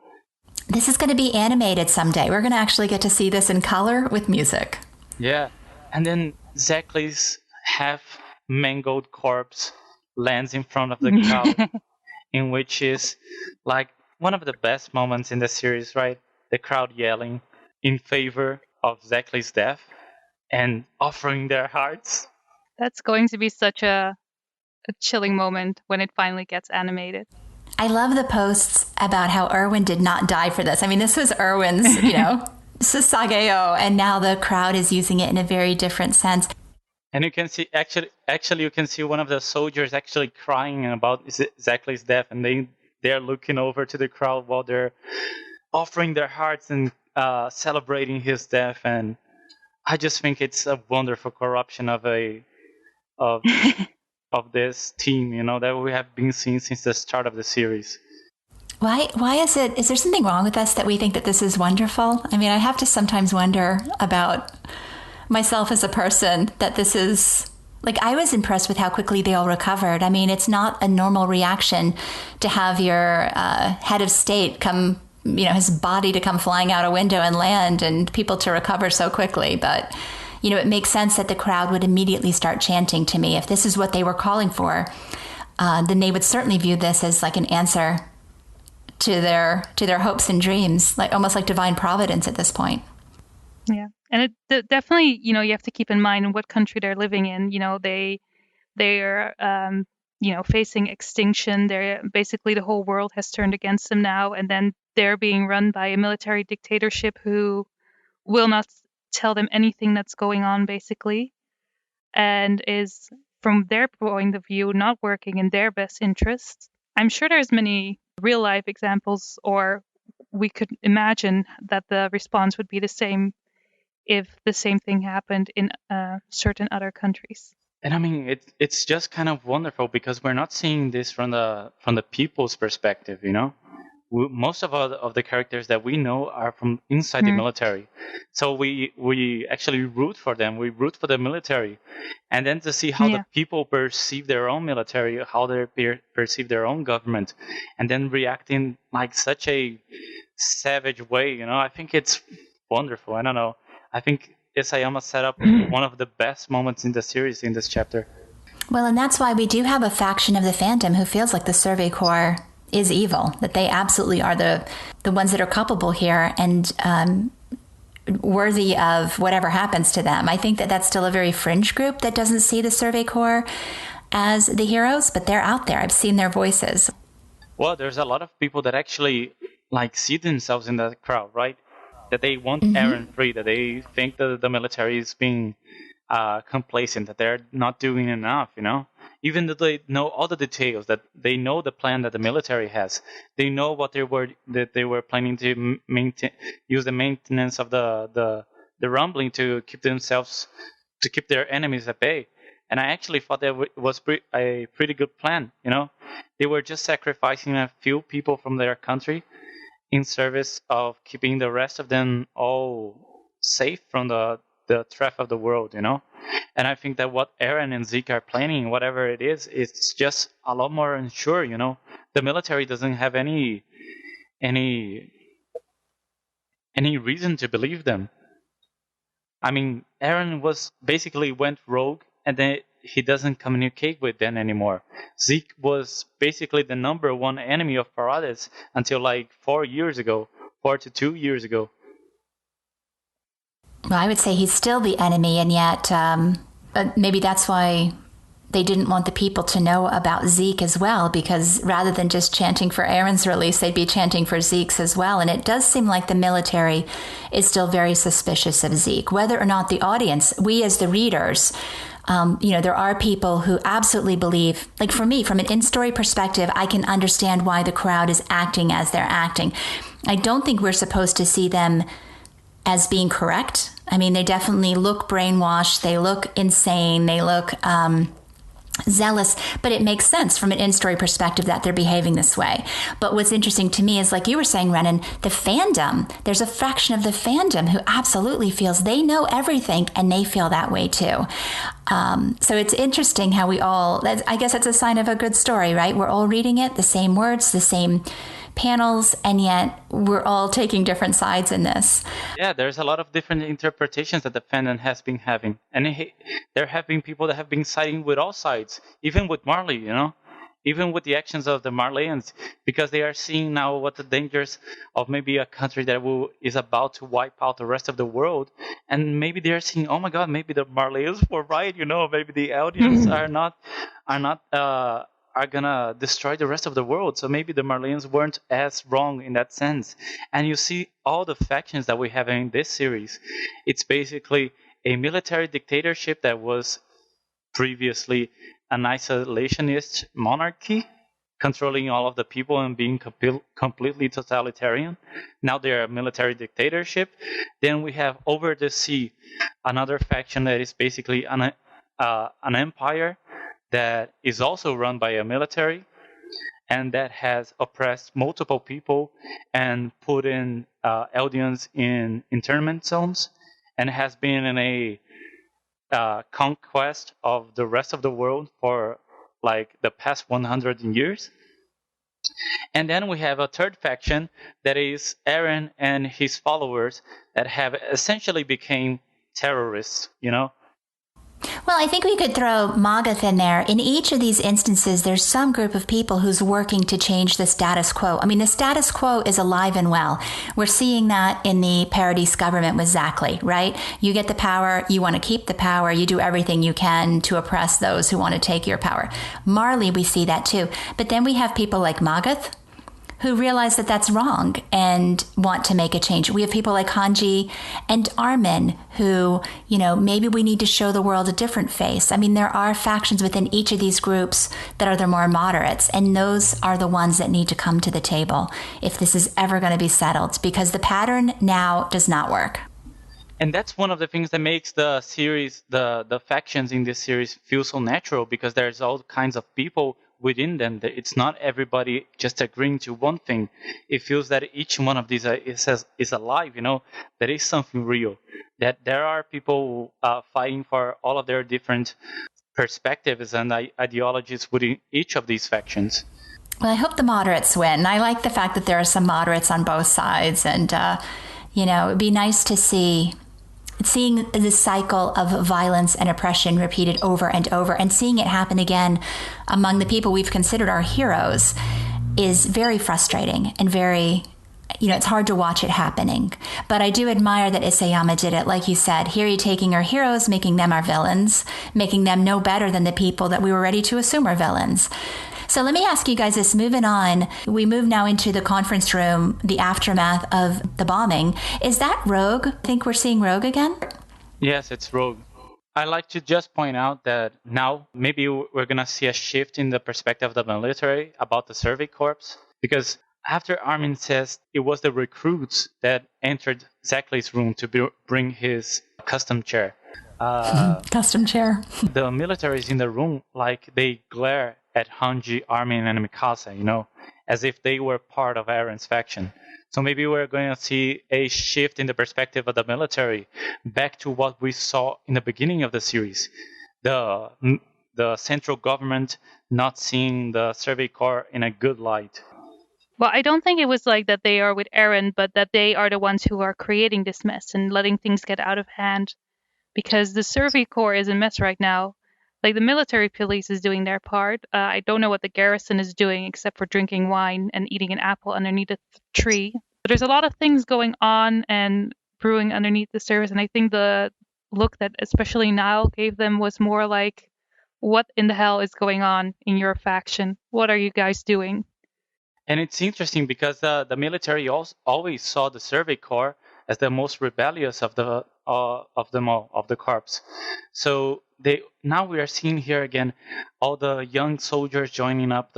This is going to be animated someday. We're going to actually get to see this in color with music. Yeah, and then Zackley's half mangled corpse lands in front of the crowd, in which is like one of the best moments in the series, right? The crowd yelling in favor of Zackley's death and offering their hearts. That's going to be such a chilling moment when it finally gets animated. I love the posts about how Erwin did not die for this. I mean, this was Erwin's, Sasageo, and now the crowd is using it in a very different sense. And you can see, actually, you can see one of the soldiers actually crying about Zackley's death, and they're looking over to the crowd while they're offering their hearts and celebrating his death. And I just think it's a wonderful corruption of this team, that we have been seeing since the start of the series. Why is there something wrong with us that we think that this is wonderful? I mean, I have to sometimes wonder about myself as a person, that this is, like, I was impressed with how quickly they all recovered. I mean, it's not a normal reaction to have your head of state come, his body to come flying out a window and land, and people to recover so quickly. But, it makes sense that the crowd would immediately start chanting to me. If this is what they were calling for, then they would certainly view this as like an answer to their hopes and dreams, like almost like divine providence at this point. Yeah. And it definitely, you have to keep in mind what country they're living in. They're facing extinction. They're basically, the whole world has turned against them now, and then they're being run by a military dictatorship who will not tell them anything that's going on, basically. and is, from their point of view, not working in their best interests. I'm sure there's many real life examples, or we could imagine that the response would be the same if the same thing happened in certain other countries. And I mean, it's just kind of wonderful because we're not seeing this from the people's perspective, you know. Most of the characters that we know are from inside the military, so we actually root for them. We root for the military, and then to see how the people perceive their own military, how they perceive their own government, and then react in like such a savage way, you know. I think it's wonderful. I don't know. I think Isayama set up one of the best moments in the series in this chapter. Well, and that's why we do have a faction of the fandom who feels like the Survey Corps is evil, that they absolutely are the ones that are culpable here and worthy of whatever happens to them. I think that that's still a very fringe group that doesn't see the Survey Corps as the heroes, but they're out there. I've seen their voices. Well, there's a lot of people that actually like see themselves in that crowd, right? That they want Eren free, that they think that the military is being complacent, that they're not doing enough, you know? Even though they know all the details, that they know the plan that the military has, they know what they were planning to use the maintenance of the rumbling to keep their enemies at bay. And I actually thought that was a pretty good plan, you know? They were just sacrificing a few people from their country in service of keeping the rest of them all safe from the threat of the world, you know? And I think that what Eren and Zeke are planning, whatever it is, it's just a lot more unsure, you know? The military doesn't have any reason to believe them. I mean, Eren basically went rogue, and then he doesn't communicate with them anymore. Zeke was basically the number one enemy of Parades until like 4 to 2 years ago. Well, I would say he's still the enemy, and yet maybe that's why they didn't want the people to know about Zeke as well, because rather than just chanting for Eren's release, they'd be chanting for Zeke's as well. And it does seem like the military is still very suspicious of Zeke, whether or not the audience, we as the readers, there are people who absolutely believe, like for me, from an in-story perspective, I can understand why the crowd is acting as they're acting. I don't think we're supposed to see them as being correct. I mean, they definitely look brainwashed. They look insane. They look zealous, but it makes sense from an in-story perspective that they're behaving this way. But what's interesting to me is, like you were saying, Renan, the fandom, there's a fraction of the fandom who absolutely feels they know everything, and they feel that way too. So it's interesting how I guess it's a sign of a good story, right? We're all reading it, the same words, the same panels, and yet we're all taking different sides in this. Yeah, there's a lot of different interpretations that the fandom has been having. And there have been people that have been siding with all sides, even with Marley, you know? Even with the actions of the Marleyans, because they are seeing now what the dangers of maybe a country that is about to wipe out the rest of the world. And maybe they're seeing, oh my God, maybe the Marleyans were right, you know? Maybe the Eldians are gonna destroy the rest of the world. So maybe the Marleyans weren't as wrong in that sense. And you see all the factions that we have in this series. It's basically a military dictatorship that was previously an isolationist monarchy, controlling all of the people and being completely totalitarian. Now they're a military dictatorship. Then we have over the sea another faction that is basically an empire that is also run by a military, and that has oppressed multiple people and put in Eldians in internment zones, and has been in a conquest of the rest of the world for like the past 100 years. And then we have a third faction that is Eren and his followers that have essentially became terrorists, you know? Well, I think we could throw Magath in there. In each of these instances, there's some group of people who's working to change the status quo. I mean, the status quo is alive and well. We're seeing that in the Paradise government with Zackley, right? You get the power, you want to keep the power, you do everything you can to oppress those who want to take your power. Marley, we see that too. But then we have people like Magath, who realize that that's wrong and want to make a change. We have people like Hanji and Armin who, maybe we need to show the world a different face. I mean, there are factions within each of these groups that are the more moderates, and those are the ones that need to come to the table if this is ever going to be settled, because the pattern now does not work. And that's one of the things that makes the series, the factions in this series feel so natural, because there's all kinds of people within them. It's not everybody just agreeing to one thing. It feels that each one of these is alive, there is something real, that there are people fighting for all of their different perspectives and ideologies within each of these factions. Well, I hope the moderates win. I like the fact that there are some moderates on both sides, and it would be nice to seeing this cycle of violence and oppression repeated over and over, and seeing it happen again among the people we've considered our heroes is very frustrating and very, it's hard to watch it happening. But I do admire that Isayama did it. Like you said, here you're taking our heroes, making them our villains, making them no better than the people that we were ready to assume are villains. So let me ask you guys this, moving on. We move now into the conference room, the aftermath of the bombing. Is that Rogue? I think we're seeing Rogue again? Yes, it's Rogue. I'd like to just point out that now maybe we're going to see a shift in the perspective of the military about the Survey Corps, because after Armin says it was the recruits that entered Zackley's room to bring his custom chair. Custom chair. The military is in the room, like they glare at Hanji, Armin, and Mikasa, as if they were part of Eren's faction. So maybe we're going to see a shift in the perspective of the military back to what we saw in the beginning of the series. The central government not seeing the Survey Corps in a good light. Well, I don't think it was like that they are with Eren, but that they are the ones who are creating this mess and letting things get out of hand. Because the Survey Corps is a mess right now. Like, the military police is doing their part. I don't know what the garrison is doing except for drinking wine and eating an apple underneath a tree. But there's a lot of things going on and brewing underneath the surface. And I think the look that especially Niall gave them was more like, what in the hell is going on in your faction? What are you guys doing? And it's interesting because the military always saw the Survey Corps as the most rebellious of them all, of the corps. So now we are seeing here again all the young soldiers joining up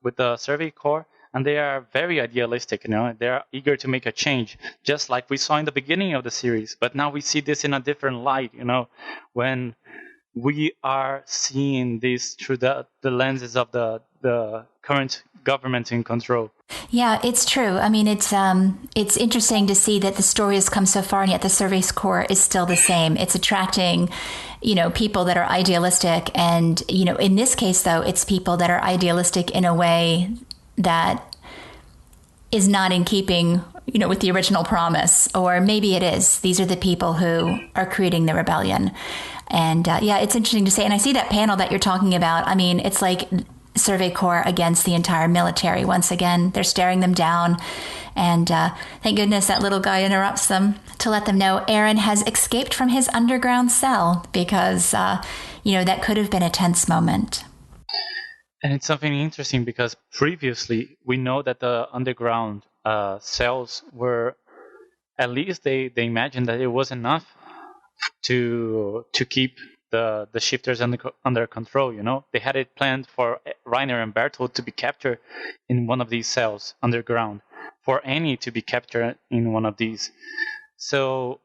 with the Survey Corps, and they are very idealistic. They are eager to make a change, just like we saw in the beginning of the series. But now we see this in a different light. When we are seeing this through the lenses of the current government in control. Yeah, it's true. I mean, it's interesting to see that the story has come so far, and yet the Survey Corps is still the same. It's attracting, people that are idealistic, and in this case, though, it's people that are idealistic in a way that is not in keeping, with the original promise, or maybe it is. These are the people who are creating the rebellion, and it's interesting to say. And I see that panel that you're talking about. I mean, it's like Survey Corps against the entire military. Once again, they're staring them down. And thank goodness that little guy interrupts them to let them know Eren has escaped from his underground cell, because, that could have been a tense moment. And it's something interesting because previously we know that the underground cells were, at least they imagined that it was enough to keep the shifters under control. They had it planned for Reiner and Bertolt to be captured in one of these cells underground, for Annie to be captured in one of these. So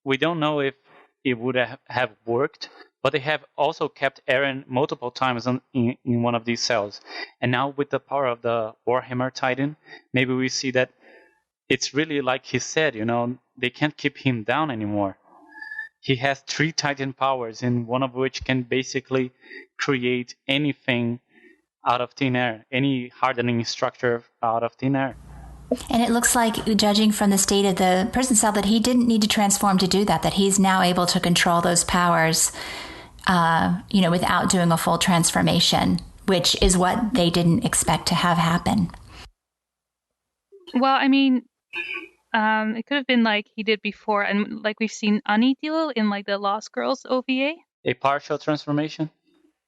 we don't know if it would have worked, but they have also kept Eren multiple times in one of these cells. And now with the power of the Warhammer Titan, maybe we see that it's really like he said, they can't keep him down anymore. He has 3 Titan powers, and one of which can basically create anything out of thin air, any hardening structure out of thin air. And it looks like, judging from the state of the prison cell, that he didn't need to transform to do that he's now able to control those powers, without doing a full transformation, which is what they didn't expect to have happen. Well, I mean, it could have been like he did before, and like we've seen Annie do in like the Lost Girls OVA. A partial transformation?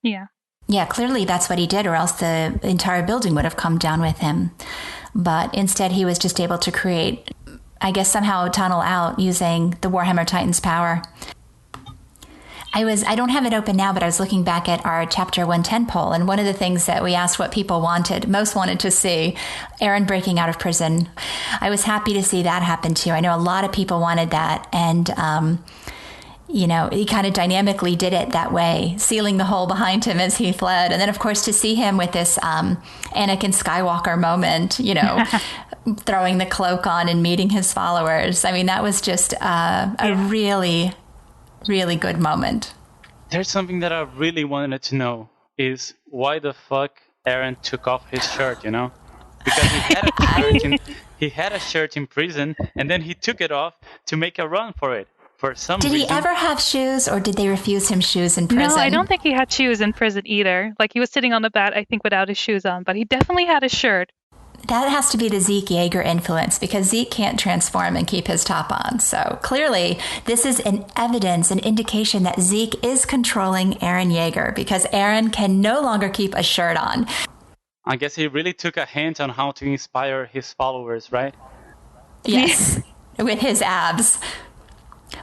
Yeah. Yeah, clearly that's what he did, or else the entire building would have come down with him. but instead he was just able to create, I guess, somehow tunnel out using the Warhammer Titans power. I don't have it open now, but I was looking back at our Chapter 110 poll, and one of the things that we asked what people most wanted to see, Eren breaking out of prison. I was happy to see that happen too. I know a lot of people wanted that, and he kind of dynamically did it that way, sealing the hole behind him as he fled. And then, of course, to see him with this Anakin Skywalker moment, throwing the cloak on and meeting his followers. I mean, that was just a really, really good moment. There's something that I really wanted to know is why the fuck Eren took off his shirt, Because he had a shirt in prison, and then he took it off to make a run for it. For some reason. Did he ever have shoes, or did they refuse him shoes in prison? No, I don't think he had shoes in prison either. Like, he was sitting on the bed, I think, without his shoes on, but he definitely had a shirt. That has to be the Zeke Jaeger influence, because Zeke can't transform and keep his top on. So clearly, this is an indication that Zeke is controlling Eren Jaeger, because Eren can no longer keep a shirt on. I guess he really took a hint on how to inspire his followers, right? Yes, with his abs.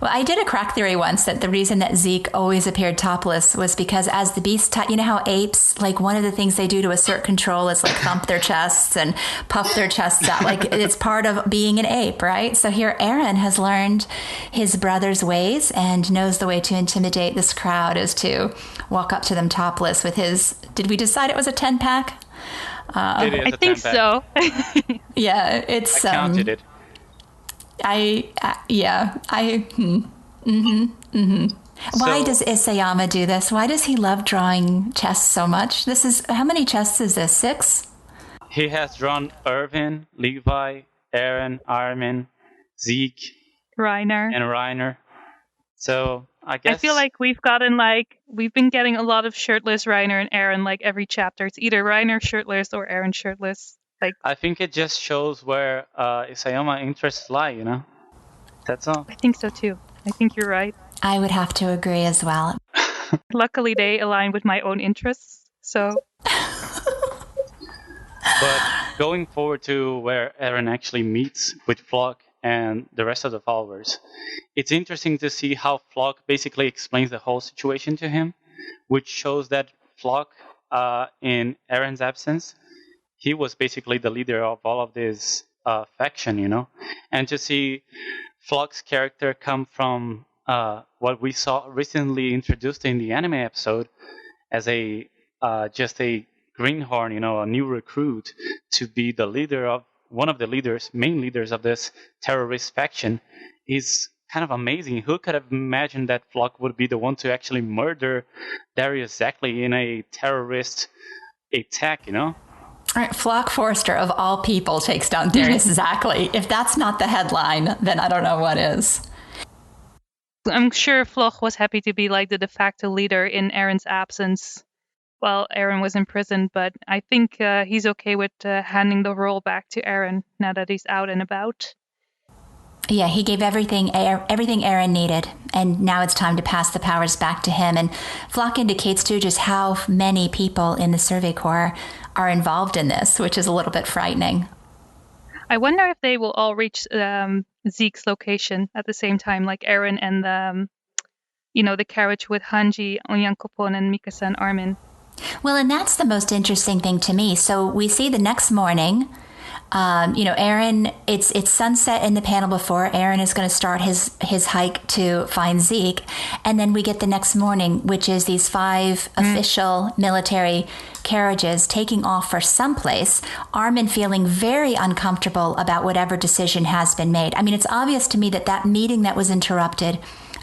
Well, I did a crack theory once that the reason that Zeke always appeared topless was because as the beast, you know how apes, like one of the things they do to assert control is like thump their chests and puff their chests out. Like it's part of being an ape, right? So here Eren has learned his brother's ways and knows the way to intimidate this crowd is to walk up to them topless with his, did we decide it was a 10-pack? I think so. Yeah, it's... I counted it. Why does Isayama do this? Why does he love drawing chests so much? How many chests is this? 6? He has drawn Irvin, Levi, Eren, Armin, Zeke, Reiner. And Reiner. So I guess... I feel like we've been getting a lot of shirtless Reiner and Eren like every chapter. It's either Reiner shirtless or Eren shirtless. I think it just shows where Isayama interests lie, That's all. I think so too. I think you're right. I would have to agree as well. Luckily, they align with my own interests, so... But going forward to where Eren actually meets with Flock and the rest of the followers, it's interesting to see how Flock basically explains the whole situation to him, which shows that Flock, in Eren's absence, he was basically the leader of all of this faction, And to see Flock's character come from what we saw recently introduced in the anime episode as just a greenhorn, a new recruit, to be the leader of one of the main leaders of this terrorist faction is kind of amazing. Who could have imagined that Flock would be the one to actually murder Darius Zackley in a terrorist attack, All right, Flock Forster, of all people, takes down Darius Zackley. If that's not the headline, then I don't know what is. I'm sure Flock was happy to be like the de facto leader in Eren's absence while Eren was in prison, but I think he's okay with handing the role back to Eren now that he's out and about. Yeah, he gave everything Eren needed, and now it's time to pass the powers back to him. And Flock indicates, too, just how many people in the Survey Corps are involved in this, which is a little bit frightening. I wonder if they will all reach Zeke's location at the same time, like Eren and the carriage with Hanji, Onyankopon, and Mikasa and Armin. Well, and that's the most interesting thing to me. So we see the next morning, Eren, it's sunset in the panel before. Eren is going to start his hike to find Zeke. And then we get the next morning, which is these 5 official military carriages taking off for someplace. Armin feeling very uncomfortable about whatever decision has been made. I mean, it's obvious to me that meeting that was interrupted,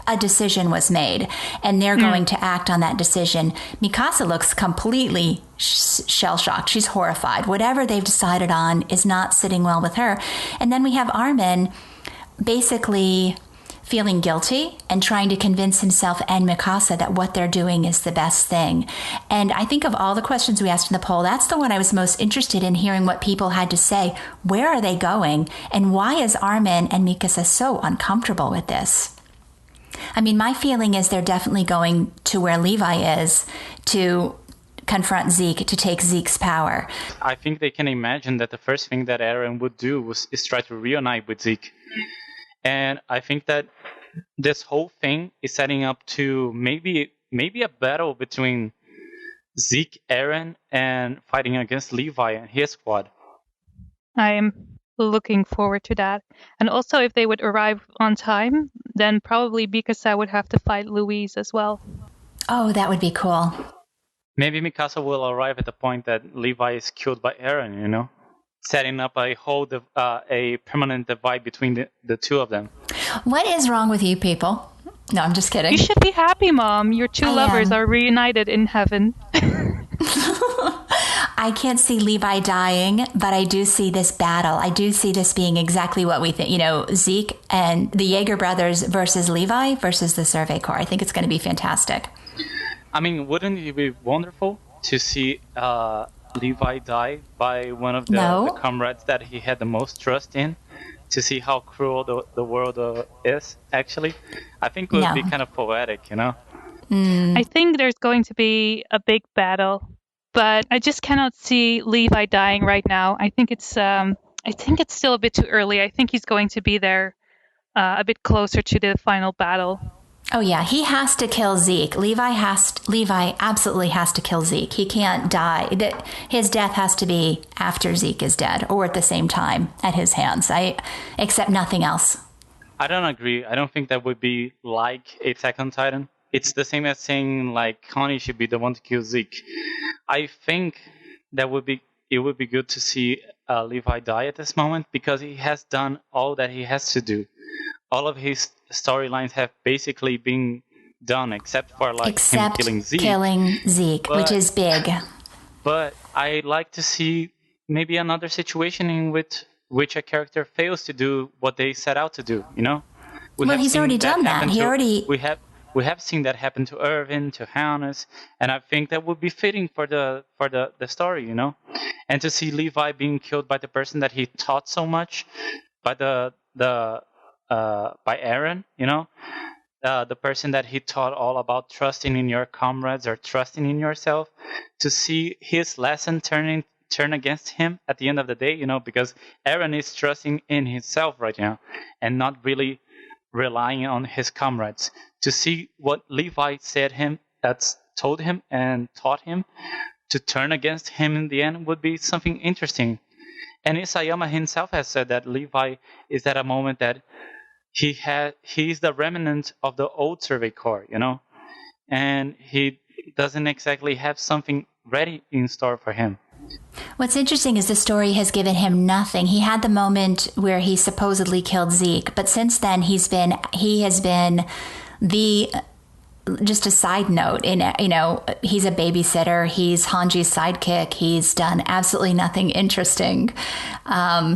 a decision was made, and they're going to act on that decision. Mikasa looks completely shell-shocked. She's horrified. Whatever they've decided on is not sitting well with her. And then we have Armin basically feeling guilty and trying to convince himself and Mikasa that what they're doing is the best thing. And I think of all the questions we asked in the poll, that's the one I was most interested in hearing what people had to say. Where are they going? And why is Armin and Mikasa so uncomfortable with this? I mean, my feeling is they're definitely going to where Levi is to confront Zeke to take Zeke's power. I think they can imagine that the first thing that Eren would do is try to reunite with Zeke. And I think that this whole thing is setting up to maybe a battle between Zeke, Eren, and fighting against Levi and his squad. I'm looking forward to that. And also, if they would arrive on time, then probably Mikasa would have to fight Louise as well. Oh, that would be cool. Maybe Mikasa will arrive at the point that Levi is killed by Eren, setting up a permanent divide between the two of them. What is wrong with you people? No, I'm just kidding. You should be happy, Mom. Your two lovers are reunited in heaven. I can't see Levi dying, but I do see this battle. I do see this being exactly what we think. Zeke and the Jaeger brothers versus Levi versus the Survey Corps. I think it's going to be fantastic. I mean, wouldn't it be wonderful to see Levi die by one of the comrades that he had the most trust in? To see how cruel the world is, actually? I think it would be kind of poetic, I think there's going to be a big battle, but I just cannot see Levi dying right now. I think it's still a bit too early. I think he's going to be there a bit closer to the final battle. Oh yeah, he has to kill Zeke. Levi absolutely has to kill Zeke. He can't die. His death has to be after Zeke is dead, or at the same time at his hands. Except nothing else. I don't agree. I don't think that would be like Attack on Titan. It's the same as saying like Connie should be the one to kill Zeke. I think that it would be good to see Levi die at this moment because he has done all that he has to do. All of his storylines have basically been done except for him killing Zeke. Which is big. But I like to see maybe another situation in which a character fails to do what they set out to do. He's already done that. We have seen that happen to Irvin, to Hannes, and I think that would be fitting for the story, And to see Levi being killed by the person that he taught so much, by by Eren, the person that he taught all about trusting in your comrades or trusting in yourself, to see his lesson turn against him at the end of the day, because Eren is trusting in himself right now and not really relying on his comrades. To see what Levi told him and taught him to turn against him in the end would be something interesting. And Isayama himself has said that Levi is at a moment that he's the remnant of the old Survey Corps, and he doesn't exactly have something ready in store for him. What's interesting is the story has given him nothing. He had the moment where he supposedly killed Zeke, but since then he has been just a side note, he's a babysitter. He's Hanji's sidekick. He's done absolutely nothing interesting.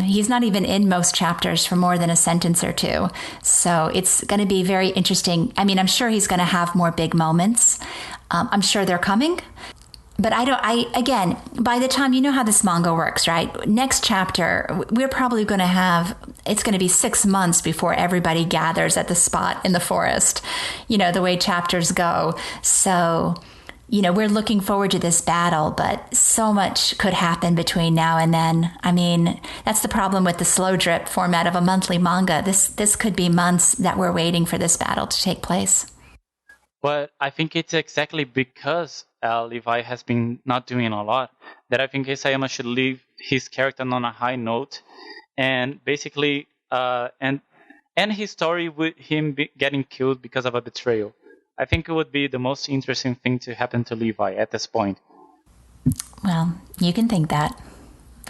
He's not even in most chapters for more than a sentence or two. So it's going to be very interesting. I mean, I'm sure he's going to have more big moments. I'm sure they're coming. But again, by the time, how this manga works, right? Next chapter, we're probably going to have, it's going to be 6 months before everybody gathers at the spot in the forest, the way chapters go. So, we're looking forward to this battle, but so much could happen between now and then. I mean, that's the problem with the slow drip format of a monthly manga. This could be months that we're waiting for this battle to take place. But I think it's exactly because Levi has been not doing a lot that I think Isayama should leave his character on a high note, and basically end his story with him getting killed because of a betrayal. I think it would be the most interesting thing to happen to Levi at this point. Well, you can think that.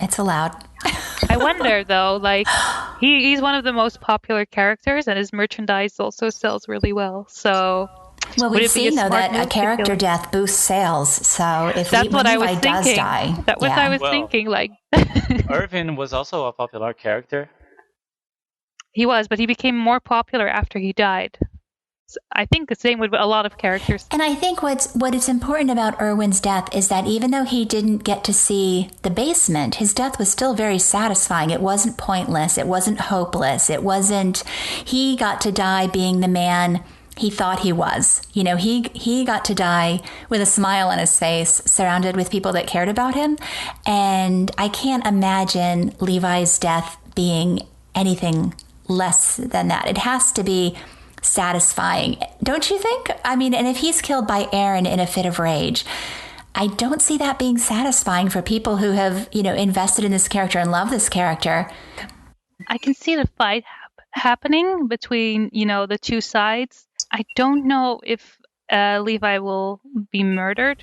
It's allowed. I wonder, though, he's one of the most popular characters, and his merchandise also sells really well, so... Well, we've seen, though, that a character death boosts sales. So if Levi does die... That's what I was thinking. Irvin was also a popular character. He was, but he became more popular after he died. So I think the same with a lot of characters. And I think what is important about Erwin's death is that even though he didn't get to see the basement, his death was still very satisfying. It wasn't pointless. It wasn't hopeless. He got to die being the man... he thought he was. He got to die with a smile on his face, surrounded with people that cared about him. And I can't imagine Levi's death being anything less than that. It has to be satisfying, don't you think? I mean, and if he's killed by Eren in a fit of rage, I don't see that being satisfying for people who have, invested in this character and love this character. I can see the fight happening between, the two sides. I don't know if Levi will be murdered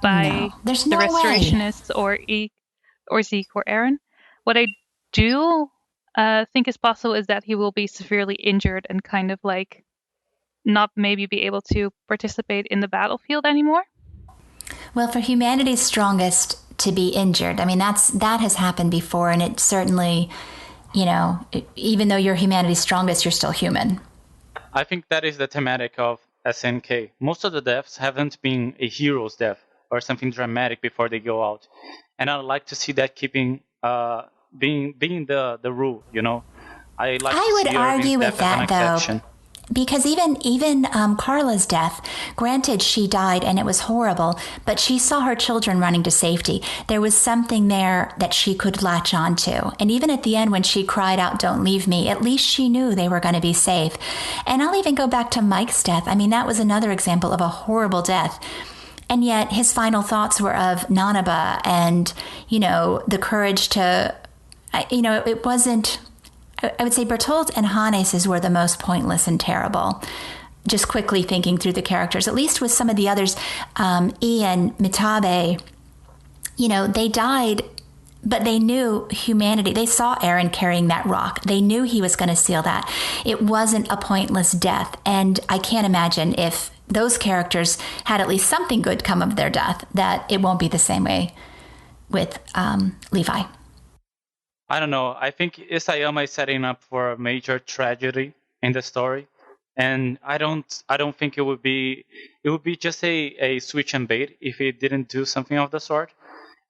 by the Restorationists or Zeke or Eren. What I do think is possible is that he will be severely injured and kind of like not maybe be able to participate in the battlefield anymore. Well, for humanity's strongest to be injured, I mean, that has happened before, and it certainly, even though you're humanity's strongest, you're still human. I think that is the thematic of SNK. Most of the deaths haven't been a hero's death or something dramatic before they go out, and I'd like to see that keeping being the rule. I would argue with that, though. Because even Carla's death, granted she died and it was horrible, but she saw her children running to safety. There was something there that she could latch on to. And even at the end when she cried out, "Don't leave me," at least she knew they were going to be safe. And I'll even go back to Mike's death. I mean, that was another example of a horrible death. And yet his final thoughts were of Nanaba and, the courage to, it wasn't... I would say Bertolt and Hannes were the most pointless and terrible. Just quickly thinking through the characters, at least with some of the others, Ian, Mitabe, they died, but they knew humanity. They saw Eren carrying that rock. They knew he was going to seal that. It wasn't a pointless death. And I can't imagine if those characters had at least something good come of their death, that it won't be the same way with Levi. I don't know. I think Isayama is setting up for a major tragedy in the story, and I don't think it would be just a switch and bait if he didn't do something of the sort.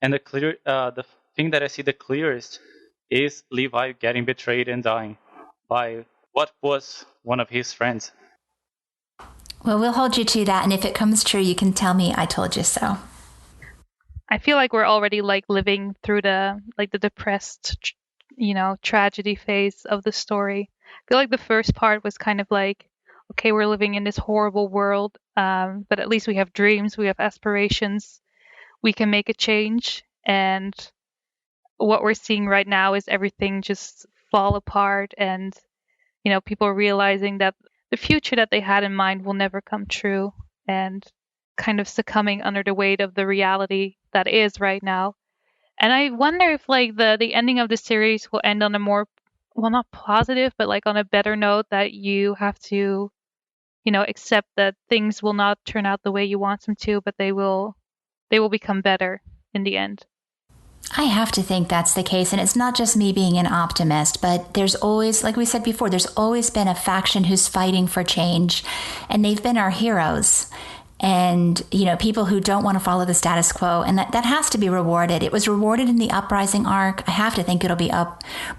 And the thing that I see the clearest is Levi getting betrayed and dying by what was one of his friends. Well, we'll hold you to that, and if it comes true, you can tell me I told you so. I feel like we're already living through the depressed, tragedy phase of the story. I feel like the first part was kind of like, okay, we're living in this horrible world, but at least we have dreams, we have aspirations, we can make a change. And what we're seeing right now is everything just fall apart, and people realizing that the future that they had in mind will never come true, and kind of succumbing under the weight of the reality that is right now. And I wonder if the ending of the series will end on a more, well, not positive, but on a better note, that you have to, accept that things will not turn out the way you want them to, but they will become better in the end. I have to think that's the case. And it's not just me being an optimist, but there's always, like we said before, there's always been a faction who's fighting for change, and they've been our heroes. And, people who don't want to follow the status quo, and that has to be rewarded. It was rewarded in the Uprising arc. I have to think it'll be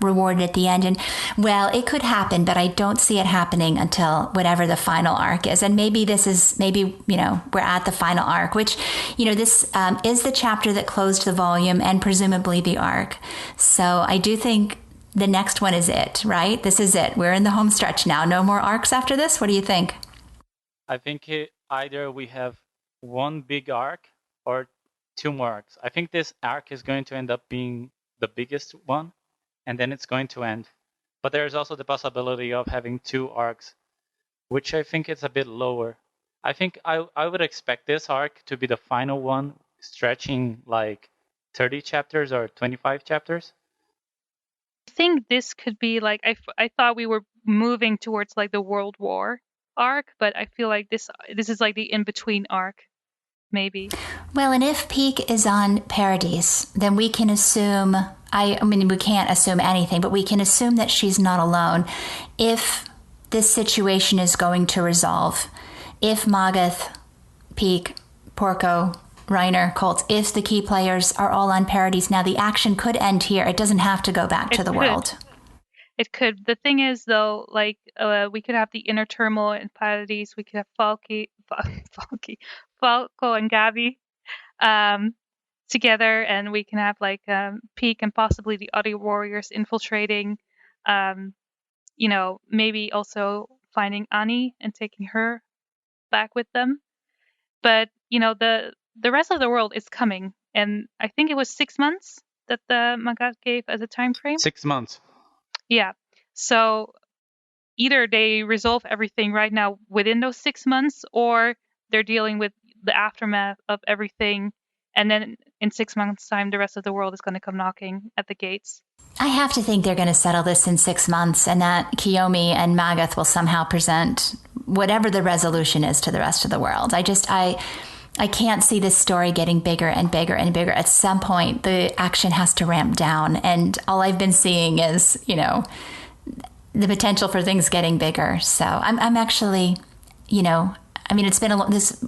rewarded at the end. And, well, it could happen, but I don't see it happening until whatever the final arc is. And maybe we're at the final arc, which, this is the chapter that closed the volume and presumably the arc. So I do think the next one is it, right? This is it. We're in the home stretch now. No more arcs after this? What do you think? I think either we have one big arc or two more arcs. I think this arc is going to end up being the biggest one, and then it's going to end. But there's also the possibility of having two arcs, which I think is a bit lower. I think I would expect this arc to be the final one, stretching 30 chapters or 25 chapters. I think this could be I thought we were moving towards the World War arc, but I feel like this is the in-between arc, maybe. Well, and if Pyke is on Paradise, then we can assume, I mean, we can't assume anything, but we can assume that she's not alone. If this situation is going to resolve, if Magath, Pyke, Porco, Reiner, Colt, if the key players are all on Paradise now, the action could end here. It doesn't have to go back to the world. it could. The thing is, though, like we could have the inner turmoil in Pyxis. We could have Falco and Gabi together, and we can have like Peak and possibly the other warriors infiltrating. Maybe also finding Annie and taking her back with them. But the rest of the world is coming, and I think it was 6 months that the manga gave as a time frame. 6 months. Yeah. So either they resolve everything right now within those 6 months, or they're dealing with the aftermath of everything, and then in 6 months' time, the rest of the world is going to come knocking at the gates. I have to think they're going to settle this in 6 months, and that Kiyomi and Magath will somehow present whatever the resolution is to the rest of the world. I can't see this story getting bigger and bigger and bigger. At some point, the action has to ramp down, and all I've been seeing is, the potential for things getting bigger. So I'm actually, it's been this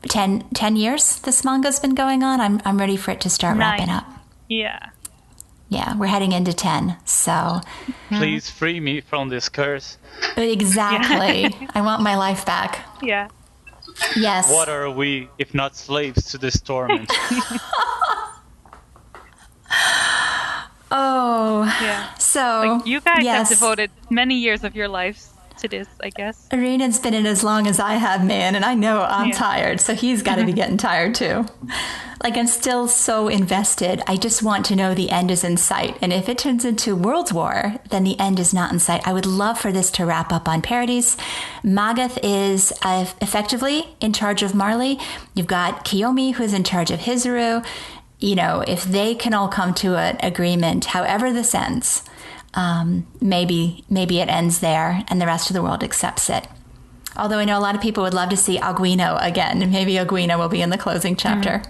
10 years this manga's been going on. I'm ready for it to start wrapping up. Yeah, we're heading into 10. So please free me from this curse. Exactly. Yeah. I want my life back. Yeah. Yes. What are we if not slaves to this torment? Oh. Yeah. So you guys have devoted many years of your lives to this, I guess. Renan's been in as long as I have, man, and I know I'm tired, so he's got to be getting tired too. Like, I'm still so invested. I just want to know the end is in sight. And if it turns into World War, then the end is not in sight. I would love for this to wrap up on Paradise. Magath is effectively in charge of Marley. You've got Kiyomi, who's in charge of Hizuru. If they can all come to an agreement, however this ends, maybe it ends there and the rest of the world accepts it. Although I know a lot of people would love to see Aguino again, and maybe Aguino will be in the closing chapter.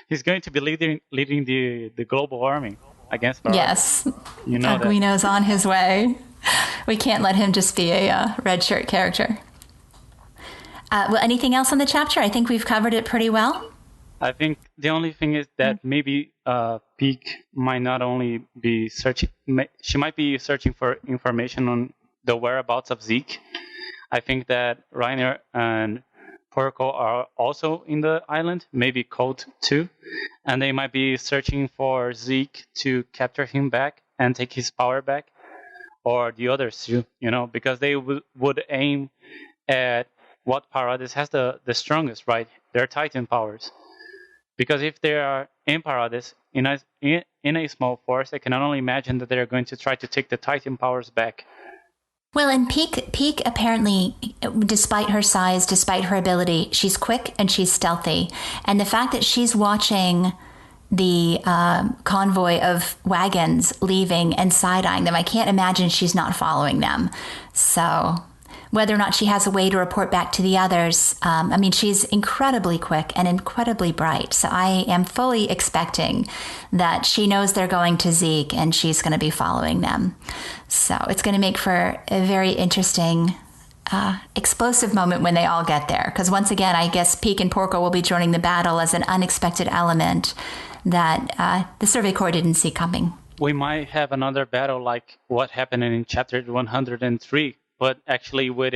He's going to be leading the global army against Marley. Yes, Aguino's on his way. We can't let him just be a red shirt character. Well, anything else on the chapter? I think we've covered it pretty well. I think the only thing is that maybe Peak might not only be searching, she might be searching for information on the whereabouts of Zeke. I think that Reiner and Porco are also in the island, maybe Code too, and they might be searching for Zeke to capture him back and take his power back, or the others too, because they would aim at what Paradis has the strongest, right? Their Titan powers. Because if they are in Paradis, in a small force, I can only imagine that they're going to try to take the Titan powers back. Well, and Peak apparently, despite her size, despite her ability, she's quick and she's stealthy. And the fact that she's watching the convoy of wagons leaving and side-eyeing them, I can't imagine she's not following them. So whether or not she has a way to report back to the others, she's incredibly quick and incredibly bright. So I am fully expecting that she knows they're going to Zeke and she's going to be following them. So it's going to make for a very interesting, explosive moment when they all get there. Because once again, I guess Peak and Porco will be joining the battle as an unexpected element that the Survey Corps didn't see coming. We might have another battle like what happened in chapter 103. But actually with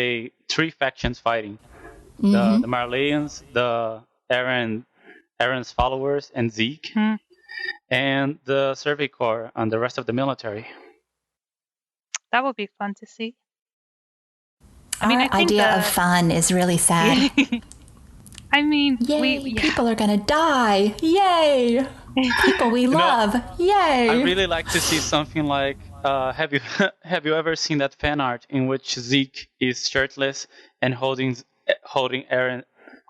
3 factions fighting. The Marleyans, the Eren's followers, and Zeke, and the Survey Corps and the rest of the military. That would be fun to see. I think idea of fun is really sad. Yay, people are going to die. Yay! People we love. Yay! I really like to see something like, have you ever seen that fan art in which Zeke is shirtless and holding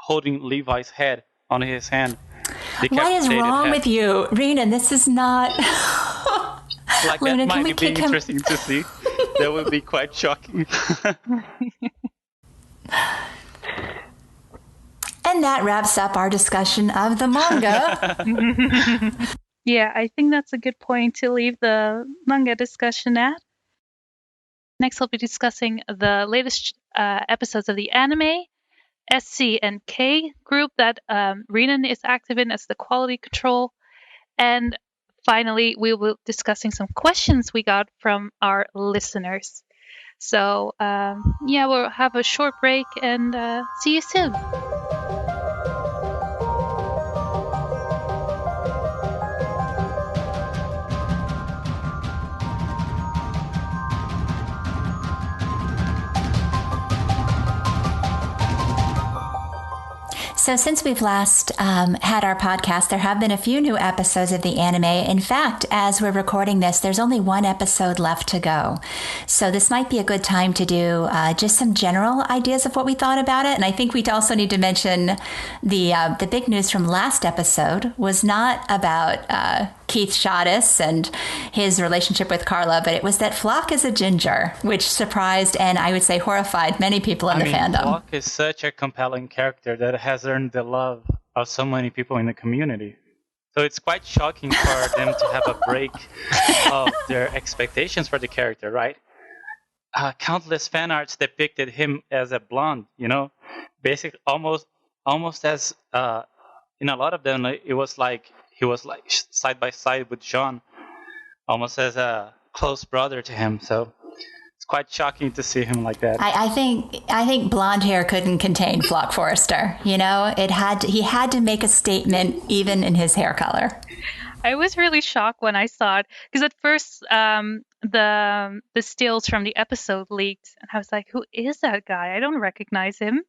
Levi's head on his hand? What is wrong with you, Renan? This is not. Like, Luna, that might be interesting to see. That would be quite shocking. And that wraps up our discussion of the manga. Yeah, I think that's a good point to leave the manga discussion at. Next, we'll be discussing the latest episodes of the anime, Snk group that Renan is active in as the quality control, and finally, we will be discussing some questions we got from our listeners. So, we'll have a short break and see you soon. So since we've last had our podcast, there have been a few new episodes of the anime. In fact, as we're recording this, there's only one episode left to go. So this might be a good time to do just some general ideas of what we thought about it. And I think we also need to mention the big news from last episode was not about Keith Shadis and his relationship with Carla, but it was that Flock is a ginger, which surprised and I would say horrified many people in the fandom. Flock is such a compelling character that has earned the love of so many people in the community. So it's quite shocking for them to have a break of their expectations for the character, right? Countless fan arts depicted him as a blonde, basically almost as in a lot of them it was like he was like side by side with Jean, almost as a close brother to him. So it's quite shocking to see him like that. I think blonde hair couldn't contain Flock Forrester. He had to make a statement even in his hair color. I was really shocked when I saw it because at first the stills from the episode leaked and I was like, who is that guy? I don't recognize him.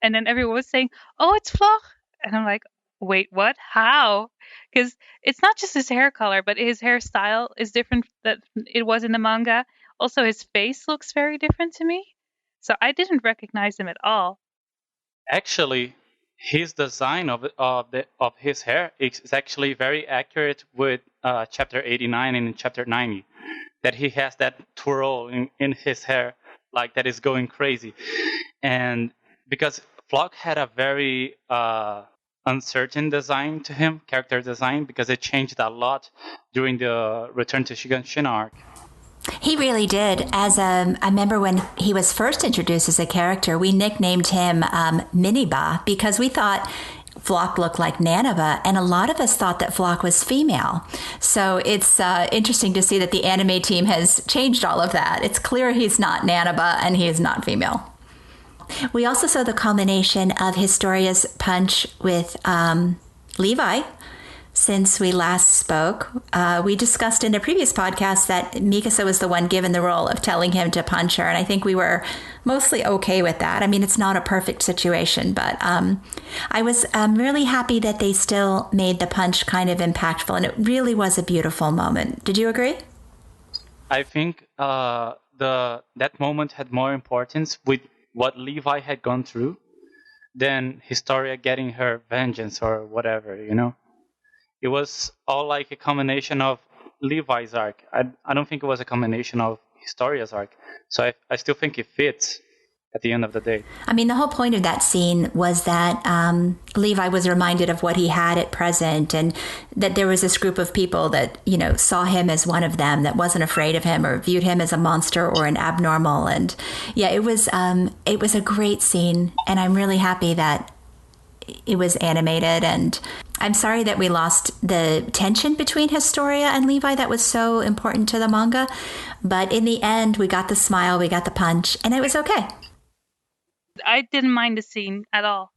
And then everyone was saying, oh, it's Flock. And I'm like, wait, what? How? Because it's not just his hair color, but his hairstyle is different than it was in the manga. Also, his face looks very different to me. So I didn't recognize him at all. Actually, his design of his hair is actually very accurate with chapter 89 and chapter 90. That he has that twirl in his hair, like that is going crazy. And because Flock had a very uncertain design to him, character design, because it changed a lot during the Return to Shiganshina arc. He really did. I remember when he was first introduced as a character, we nicknamed him Miniba because we thought Flock looked like Nanaba, and a lot of us thought that Flock was female. So it's interesting to see that the anime team has changed all of that. It's clear he's not Nanaba and he is not female. We also saw the culmination of Historia's punch with Levi. Since we last spoke, we discussed in a previous podcast that Mikasa was the one given the role of telling him to punch her, and I think we were mostly okay with that. I mean, it's not a perfect situation, but I was really happy that they still made the punch kind of impactful, and it really was a beautiful moment. Did you agree? I think that moment had more importance with what Levi had gone through than Historia getting her vengeance or whatever, It was all like a combination of Levi's arc. I don't think it was a combination of Historia's arc. So I still think it fits at the end of the day. I mean, the whole point of that scene was that Levi was reminded of what he had at present and that there was this group of people that, saw him as one of them, that wasn't afraid of him or viewed him as a monster or an abnormal. And yeah, it was a great scene. And I'm really happy that it was animated, and I'm sorry that we lost the tension between Historia and Levi that was so important to the manga, but in the end we got the smile, we got the punch, and it was okay. I didn't mind the scene at all.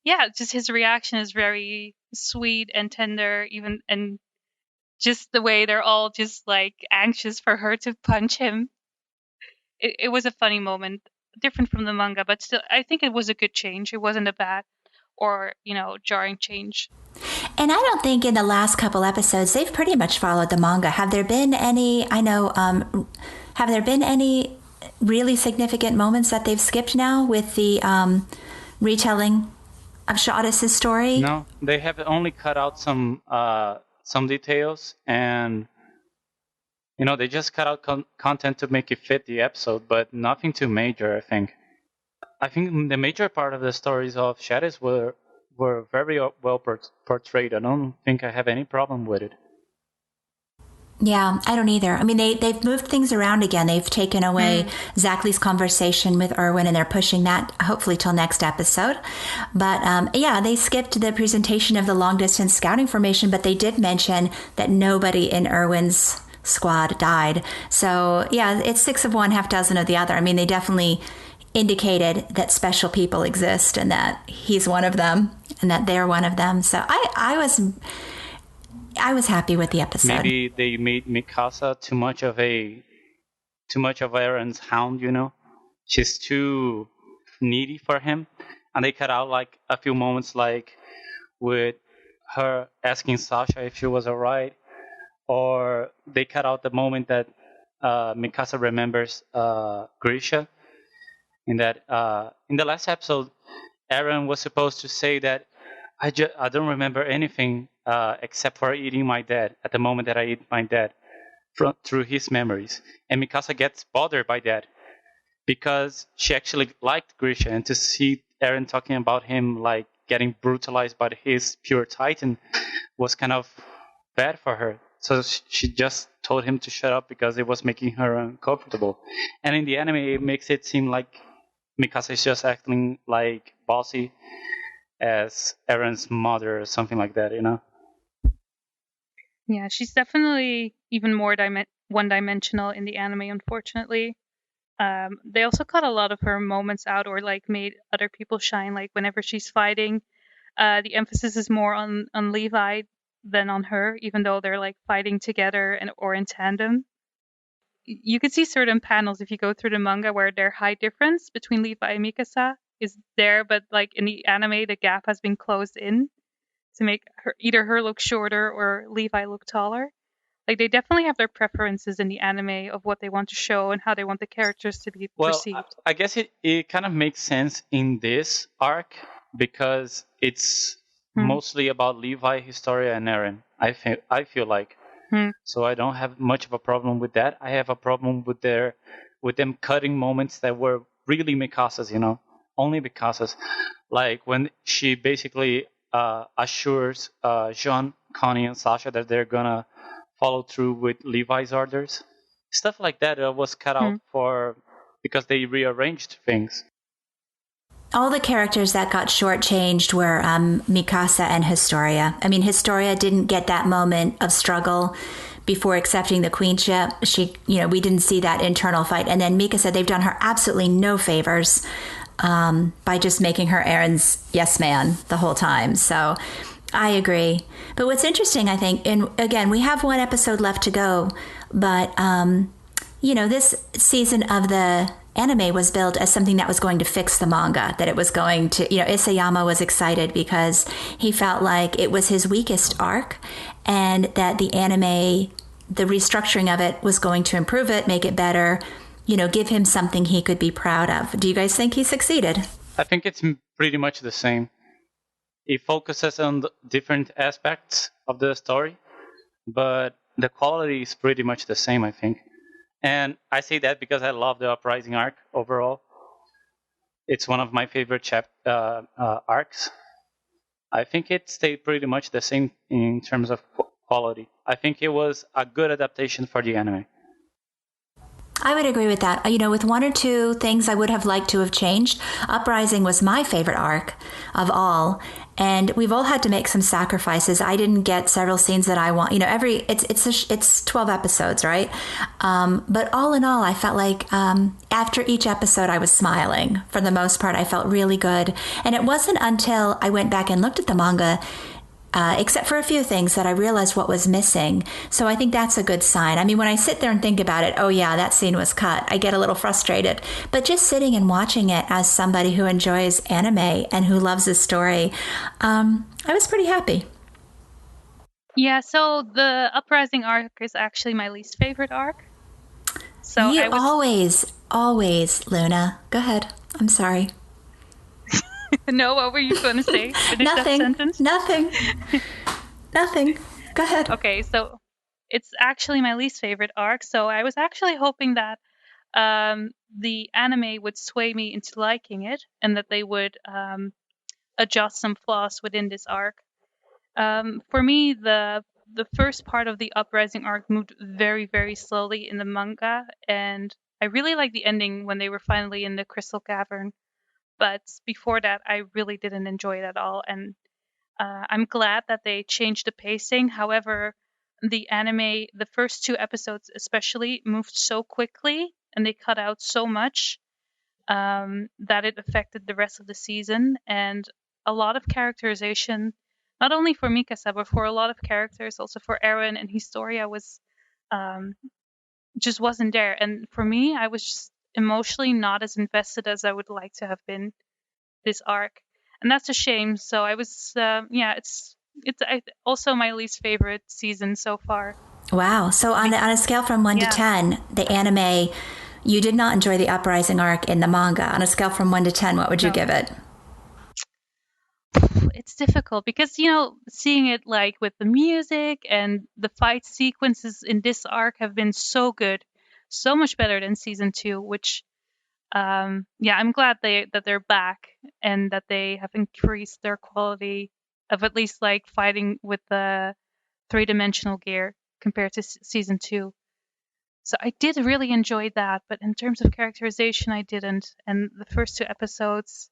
Yeah, just his reaction is very sweet and tender, and just the way they're all just like anxious for her to punch him. It was a funny moment, different from the manga, but still I think it was a good change. It wasn't a bad or, jarring change. And I don't think in the last couple episodes, they've pretty much followed the manga. Have there been any, have there been any really significant moments that they've skipped now with the retelling of Shadis' story? No, they have only cut out some details, and they just cut out content to make it fit the episode, but nothing too major, I think. I think the major part of the stories of Shadis were very well portrayed. I don't think I have any problem with it. Yeah, I don't either. I mean, they've moved things around again. They've taken away Zackley's conversation with Erwin, and they're pushing that hopefully till next episode. But yeah, they skipped the presentation of the long distance scouting formation, but they did mention that nobody in Erwin's squad died. So yeah, it's 6 of one, half dozen of the other. I mean, they definitely indicated that special people exist and that he's one of them and that they're one of them. So I was happy with the episode. Maybe they made Mikasa too much of Eren's hound, you know? She's too needy for him. And they cut out like a few moments like with her asking Sasha if she was alright. Or they cut out the moment that Mikasa remembers Grisha. In the last episode, Eren was supposed to say that I don't remember anything except for eating my dad at the moment that I eat my dad through his memories. And Mikasa gets bothered by that because she actually liked Grisha, and to see Eren talking about him like getting brutalized by his pure titan was kind of bad for her. So she just told him to shut up because it was making her uncomfortable. And in the anime, it makes it seem like Mikasa is just acting like bossy as Eren's mother or something like that, you know? Yeah, she's definitely even more one-dimensional in the anime, unfortunately. They also cut a lot of her moments out, or like made other people shine. Like whenever she's fighting, the emphasis is more on Levi than on her, even though they're like fighting together or in tandem. You could see certain panels if you go through the manga where their height difference between Levi and Mikasa is there, but like in the anime, the gap has been closed in to make either her look shorter or Levi look taller. Like they definitely have their preferences in the anime of what they want to show and how they want the characters to be perceived. I guess it kind of makes sense in this arc because it's mostly about Levi, Historia, and Eren. I feel like. So I don't have much of a problem with that. I have a problem with them cutting moments that were really Mikasa's, you know, only Mikasa's. Like when she basically assures Jean, Connie, and Sasha that they're gonna follow through with Levi's orders. Stuff like that was cut out because they rearranged things. All the characters that got shortchanged were Mikasa and Historia. I mean, Historia didn't get that moment of struggle before accepting the queenship. We didn't see that internal fight. And then Mikasa, they've done her absolutely no favors by just making her Eren's yes man the whole time. So I agree. But what's interesting, I think, and again, we have one episode left to go, but, this season of the anime was billed as something that was going to fix the manga, that it was going to, Isayama was excited because he felt like it was his weakest arc and that the anime, the restructuring of it was going to improve it, make it better, give him something he could be proud of. Do you guys think he succeeded? I think it's pretty much the same. It focuses on different aspects of the story, but the quality is pretty much the same, I think. And I say that because I love the Uprising arc overall. It's one of my favorite arcs. I think it stayed pretty much the same in terms of quality. I think it was a good adaptation for the anime. I would agree with that. With one or two things I would have liked to have changed. Uprising was my favorite arc of all, and we've all had to make some sacrifices. I didn't get several scenes that I want. It's 12 episodes, right? But all in all, I felt like after each episode, I was smiling. For the most part, I felt really good, and it wasn't until I went back and looked at the manga, except for a few things, that I realized what was missing. So I think that's a good sign. I mean, when I sit there and think about it, oh yeah, that scene was cut, I get a little frustrated. But just sitting and watching it as somebody who enjoys anime and who loves the story, I was pretty happy. Yeah, so the Uprising arc is actually my least favorite arc. So always, Luna. Go ahead. I'm sorry. No, what were you going to say? Nothing. Go ahead. Okay, so it's actually my least favorite arc. So I was actually hoping that the anime would sway me into liking it and that they would adjust some flaws within this arc. For me, the the first part of the Uprising arc moved very, very slowly in the manga, and I really liked the ending when they were finally in the Crystal Cavern. But before that, I really didn't enjoy it at all, and I'm glad that they changed the pacing. However, the anime, the first 2 episodes especially, moved so quickly, and they cut out so much that it affected the rest of the season, and a lot of characterization, not only for Mikasa, but for a lot of characters, also for Eren and Historia, was just wasn't there. And for me, I was just emotionally not as invested as I would like to have been this arc, and that's a shame. So I was, it's also my least favorite season so far. Wow. So on a scale from 1 to 10, the anime, you did not enjoy the Uprising arc in the manga. On a scale from 1 to 10, what would you give it? It's difficult because, seeing it like with the music and the fight sequences in this arc have been so good, so much better than season 2, which, I'm glad that they're back and that they have increased their quality of at least like fighting with the 3-dimensional gear compared to season 2. So I did really enjoy that, but in terms of characterization, I didn't. And the first 2 episodes,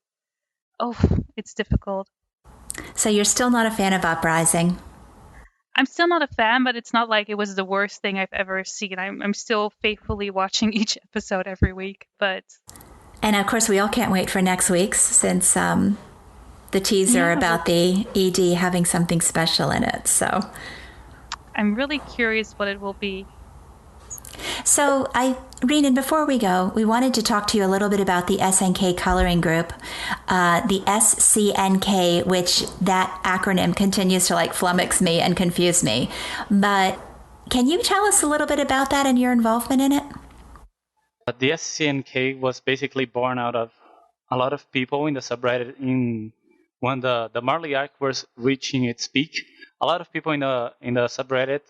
it's difficult. So you're still not a fan of Uprising? I'm still not a fan, but it's not like it was the worst thing I've ever seen. I'm still faithfully watching each episode every week. And of course, we all can't wait for next week's, since the teaser about the ED having something special in it. So I'm really curious what it will be. So, Renan, before we go, we wanted to talk to you a little bit about the Snk Coloring Group, the SCNK, which that acronym continues to flummox me and confuse me. But can you tell us a little bit about that and your involvement in it? The SCNK was basically born out of a lot of people in the subreddit. When the Marley arc was reaching its peak, a lot of people in the subreddit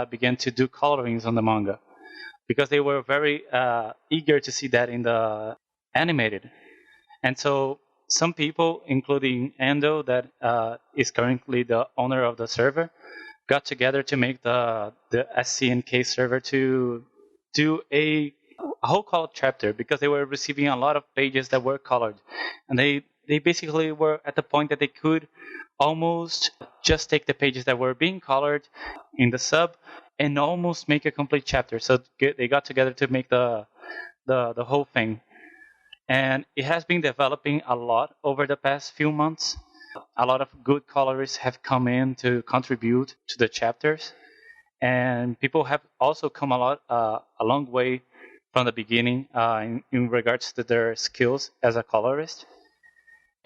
began to do colorings on the manga, because they were very eager to see that in the animated. And so some people, including Endo, that is currently the owner of the server, got together to make the SCNK server to do a whole colored chapter, because they were receiving a lot of pages that were colored. And they basically were at the point that they could almost just take the pages that were being colored in the sub and almost make a complete chapter. So they got together to make the whole thing. And it has been developing a lot over the past few months. A lot of good colorists have come in to contribute to the chapters. And people have also come a long way from the beginning in regards to their skills as a colorist.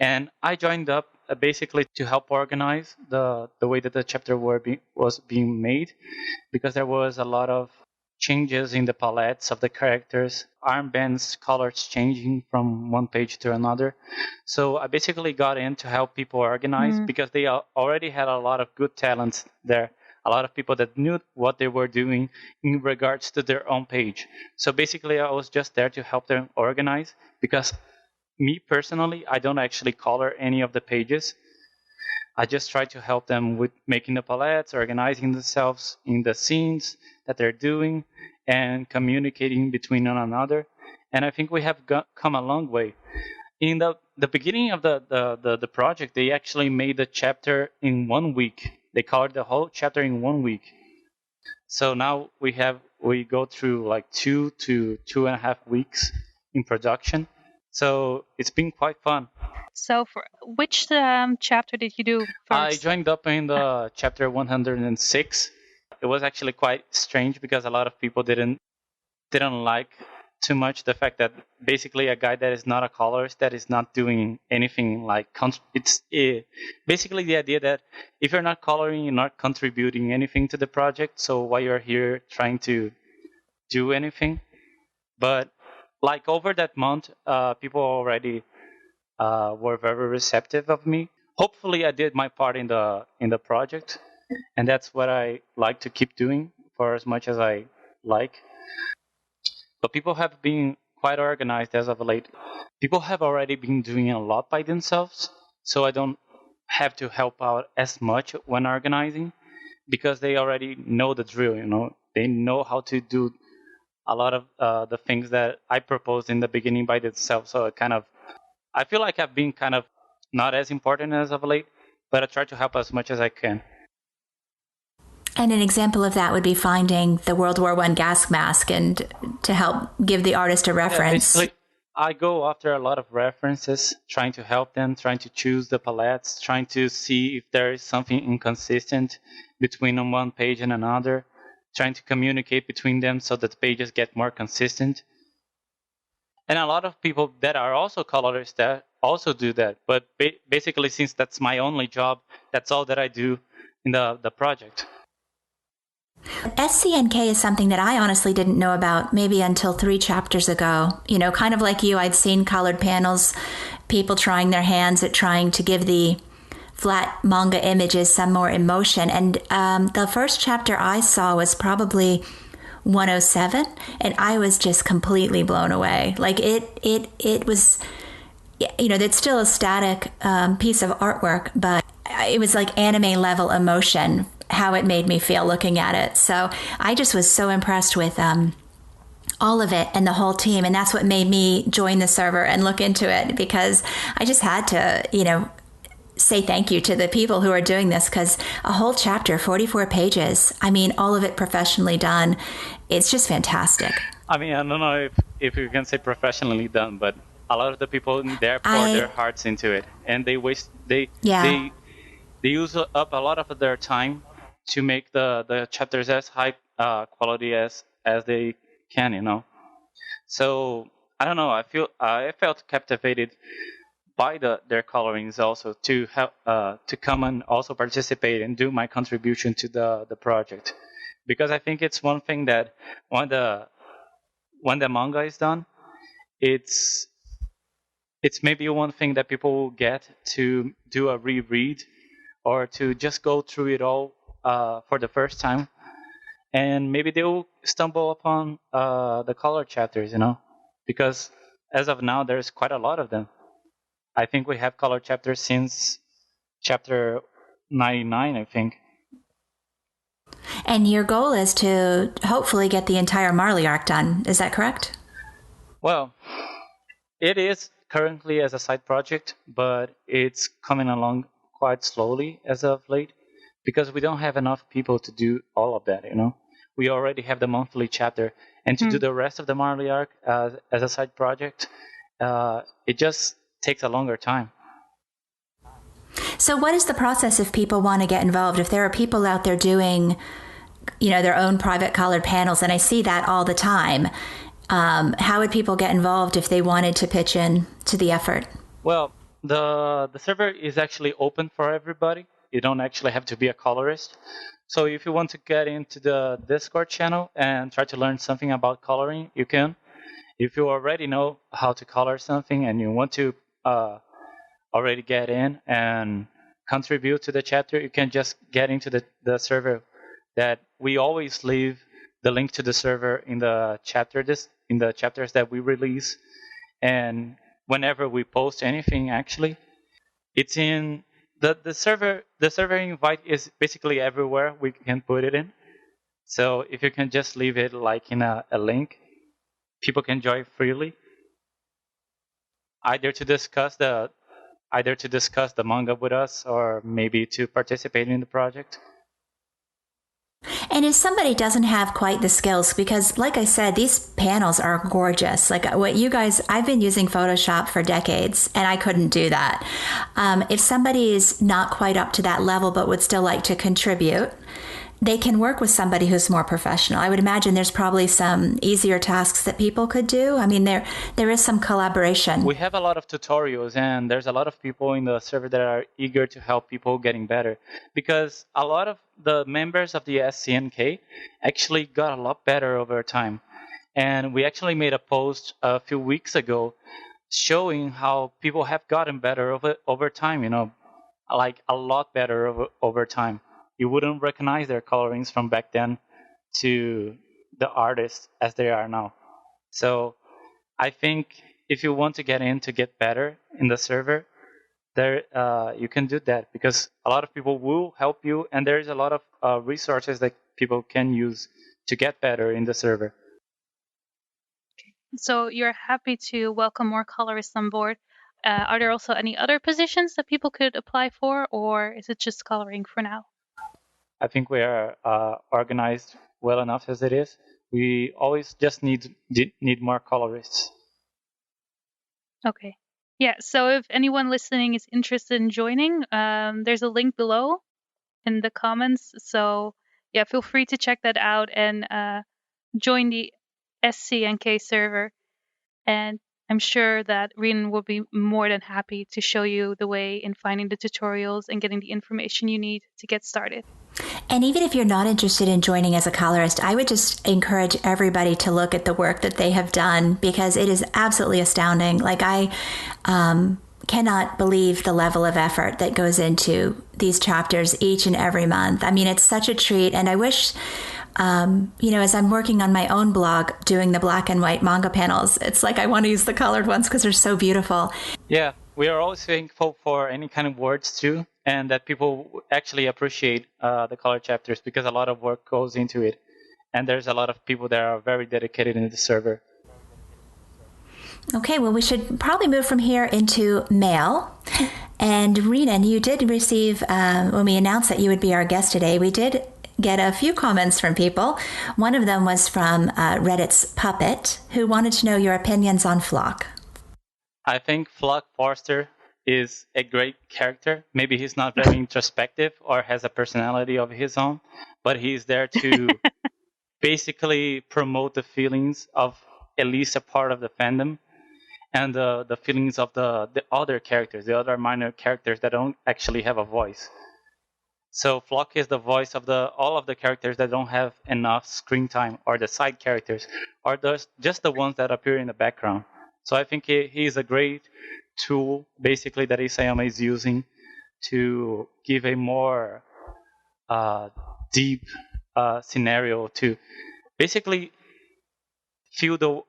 And I joined up basically to help organize the way that the chapter was being made, because there was a lot of changes in the palettes of the characters, armbands, colors changing from one page to another. So I basically got in to help people organize, because they already had a lot of good talents there. A lot of people that knew what they were doing in regards to their own page. So basically I was just there to help them organize, because me personally, I don't actually color any of the pages. I just try to help them with making the palettes, organizing themselves in the scenes that they're doing, and communicating between one another. And I think we have come a long way. In the beginning of the project, they actually made the chapter in 1 week. They colored the whole chapter in 1 week. So now we go through 2 to 2.5 weeks in production. So it's been quite fun. So for which chapter did you do first? I joined up in the chapter 106. It was actually quite strange, because a lot of people didn't like too much the fact that basically a guy that is not a colorist, that is not doing anything it's basically the idea that if you're not coloring, you're not contributing anything to the project. So why you're here trying to do anything? But over that month, people already were very receptive of me. Hopefully I did my part in the project, and that's what I like to keep doing for as much as I like. But people have been quite organized as of late. People have already been doing a lot by themselves, so I don't have to help out as much when organizing. because they already know the drill. They know how to do a lot of the things that I proposed in the beginning by itself. So I feel like I've been kind of not as important as of late, but I try to help as much as I can. And an example of that would be finding the World War I gas mask and to help give the artist a reference. Basically, I go after a lot of references, trying to help them, trying to choose the palettes, trying to see if there is something inconsistent between on one page and another, trying to communicate between them so that the pages get more consistent. And a lot of people that are also colorists that also do that. But basically, since that's my only job, that's all that I do in the project. SCNK is something that I honestly didn't know about maybe until 3 chapters ago. Kind of like you, I'd seen colored panels, people trying their hands at trying to give the flat manga images some more emotion. And the first chapter I saw was probably 107, and I was just completely blown away. Like it was, it's still a static piece of artwork, but it was like anime level emotion, how it made me feel looking at it. So I just was so impressed with all of it and the whole team. And that's what made me join the server and look into it, because I just had to, say thank you to the people who are doing this, because a whole chapter, 44 pages, I mean, all of it professionally done. It's just fantastic. I mean, I don't know if you can say professionally done, but a lot of the people in there pour their hearts into it, and they use up a lot of their time to make the chapters as high quality as they can, So I don't know. I felt captivated by their colorings also to help to come and also participate and do my contribution to the project, because I think it's one thing that when the manga is done, it's maybe one thing that people will get to do a reread or to just go through it all for the first time, and maybe they will stumble upon the color chapters, because as of now there's quite a lot of them. I think we have color chapters since chapter 99, I think. And your goal is to hopefully get the entire Marley arc done. Is that correct? Well, it is currently as a side project, but it's coming along quite slowly as of late, because we don't have enough people to do all of that, We already have the monthly chapter, and to do the rest of the Marley arc as a side project, it just takes a longer time. So what is the process if people want to get involved? If there are people out there doing, their own private colored panels, and I see that all the time, how would people get involved if they wanted to pitch in to the effort? Well, the server is actually open for everybody. You don't actually have to be a colorist. So if you want to get into the Discord channel and try to learn something about coloring, you can. If you already know how to color something and you want to already get in and contribute to the chapter, you can just get into the server. That we always leave the link to the server in the chapters that we release, and whenever we post anything, actually, it's in the server. The server invite is basically everywhere we can put it in. So if you can just leave it like in a link, people can join freely, either to discuss the manga with us, or maybe to participate in the project. And if somebody doesn't have quite the skills, because like I said, these panels are gorgeous. Like what you guys, I've been using Photoshop for decades and I couldn't do that. If somebody is not quite up to that level but would still like to contribute, they can work with somebody who's more professional. I would imagine there's probably some easier tasks that people could do. I mean, there is some collaboration. We have a lot of tutorials, and there's a lot of people in the server that are eager to help people getting better, because a lot of the members of the SCNK actually got a lot better over time. And we actually made a post a few weeks ago showing how people have gotten better over time, like a lot better over time. You wouldn't recognize their colorings from back then to the artists as they are now. So I think if you want to get better in the server, there you can do that, because a lot of people will help you, and there's a lot of resources that people can use to get better in the server. So you're happy to welcome more colorists on board. Are there also any other positions that people could apply for, or is it just coloring for now? I think we are organized well enough as it is. We always just need more colorists. Okay. Yeah, so if anyone listening is interested in joining, there's a link below in the comments. So yeah, feel free to check that out and join the SCNK server. And I'm sure that Renan will be more than happy to show you the way in finding the tutorials and getting the information you need to get started. And even if you're not interested in joining as a colorist, I would just encourage everybody to look at the work that they have done, because it is absolutely astounding. Like, I cannot believe the level of effort that goes into these chapters each and every month. I mean, it's such a treat. And I wish, as I'm working on my own blog, doing the black and white manga panels, it's like I want to use the colored ones because they're so beautiful. Yeah, we are always thankful for any kind of words too, and that people actually appreciate the color chapters, because a lot of work goes into it. And there's a lot of people that are very dedicated in the server. Okay, well, we should probably move from here into mail. And Renan, you did receive, when we announced that you would be our guest today, we did get a few comments from people. One of them was from Reddit's Puppet, who wanted to know your opinions on Flock. I think Flock Forster is a great character. Maybe he's not very introspective or has a personality of his own, but he's there to basically promote the feelings of at least a part of the fandom, and the feelings of the other characters, the other minor characters that don't actually have a voice. So Flock is the voice of all of the characters that don't have enough screen time, or the side characters, or just the ones that appear in the background. So I think he is a great tool, basically, that Isayama is using to give a more deep scenario, to basically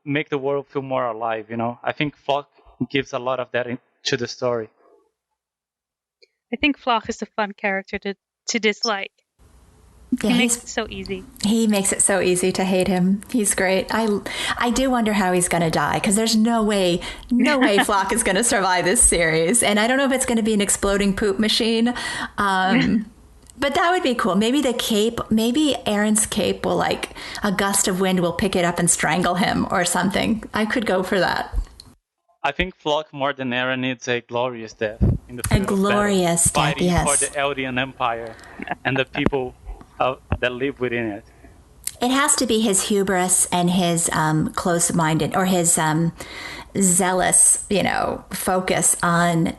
make the world feel more alive. I think Flock gives a lot of that to the story. I think Flock is a fun character to dislike. Yeah, he makes it so easy. He makes it so easy to hate him. He's great. I do wonder how he's going to die, because there's no way Flock is going to survive this series. And I don't know if it's going to be an exploding poop machine. But that would be cool. Maybe maybe Eren's cape will, like, a gust of wind will pick it up and strangle him or something. I could go for that. I think Flock, more than Eren, needs a glorious death in the field A glorious death, fighting yes. for the Eldian Empire and the people that live within it. It has to be his hubris and his close-minded, or his zealous, focus on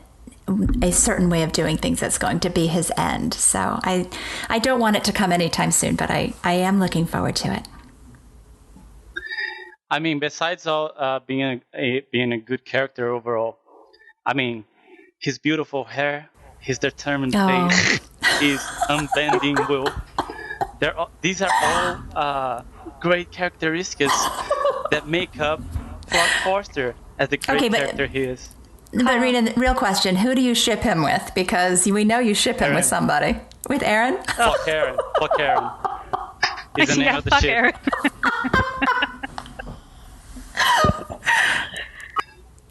a certain way of doing things that's going to be his end. So I don't want it to come anytime soon, but I am looking forward to it. I mean, besides all being a good character overall, I mean, his beautiful hair, his determined face, his unbending will. These are all great characteristics that make up Flock Forster as the great character he is. But Renan, real question, who do you ship him with? Because we know you ship him with somebody. With Eren? Fuck Eren. Fuck Eren. Is the name of the ship.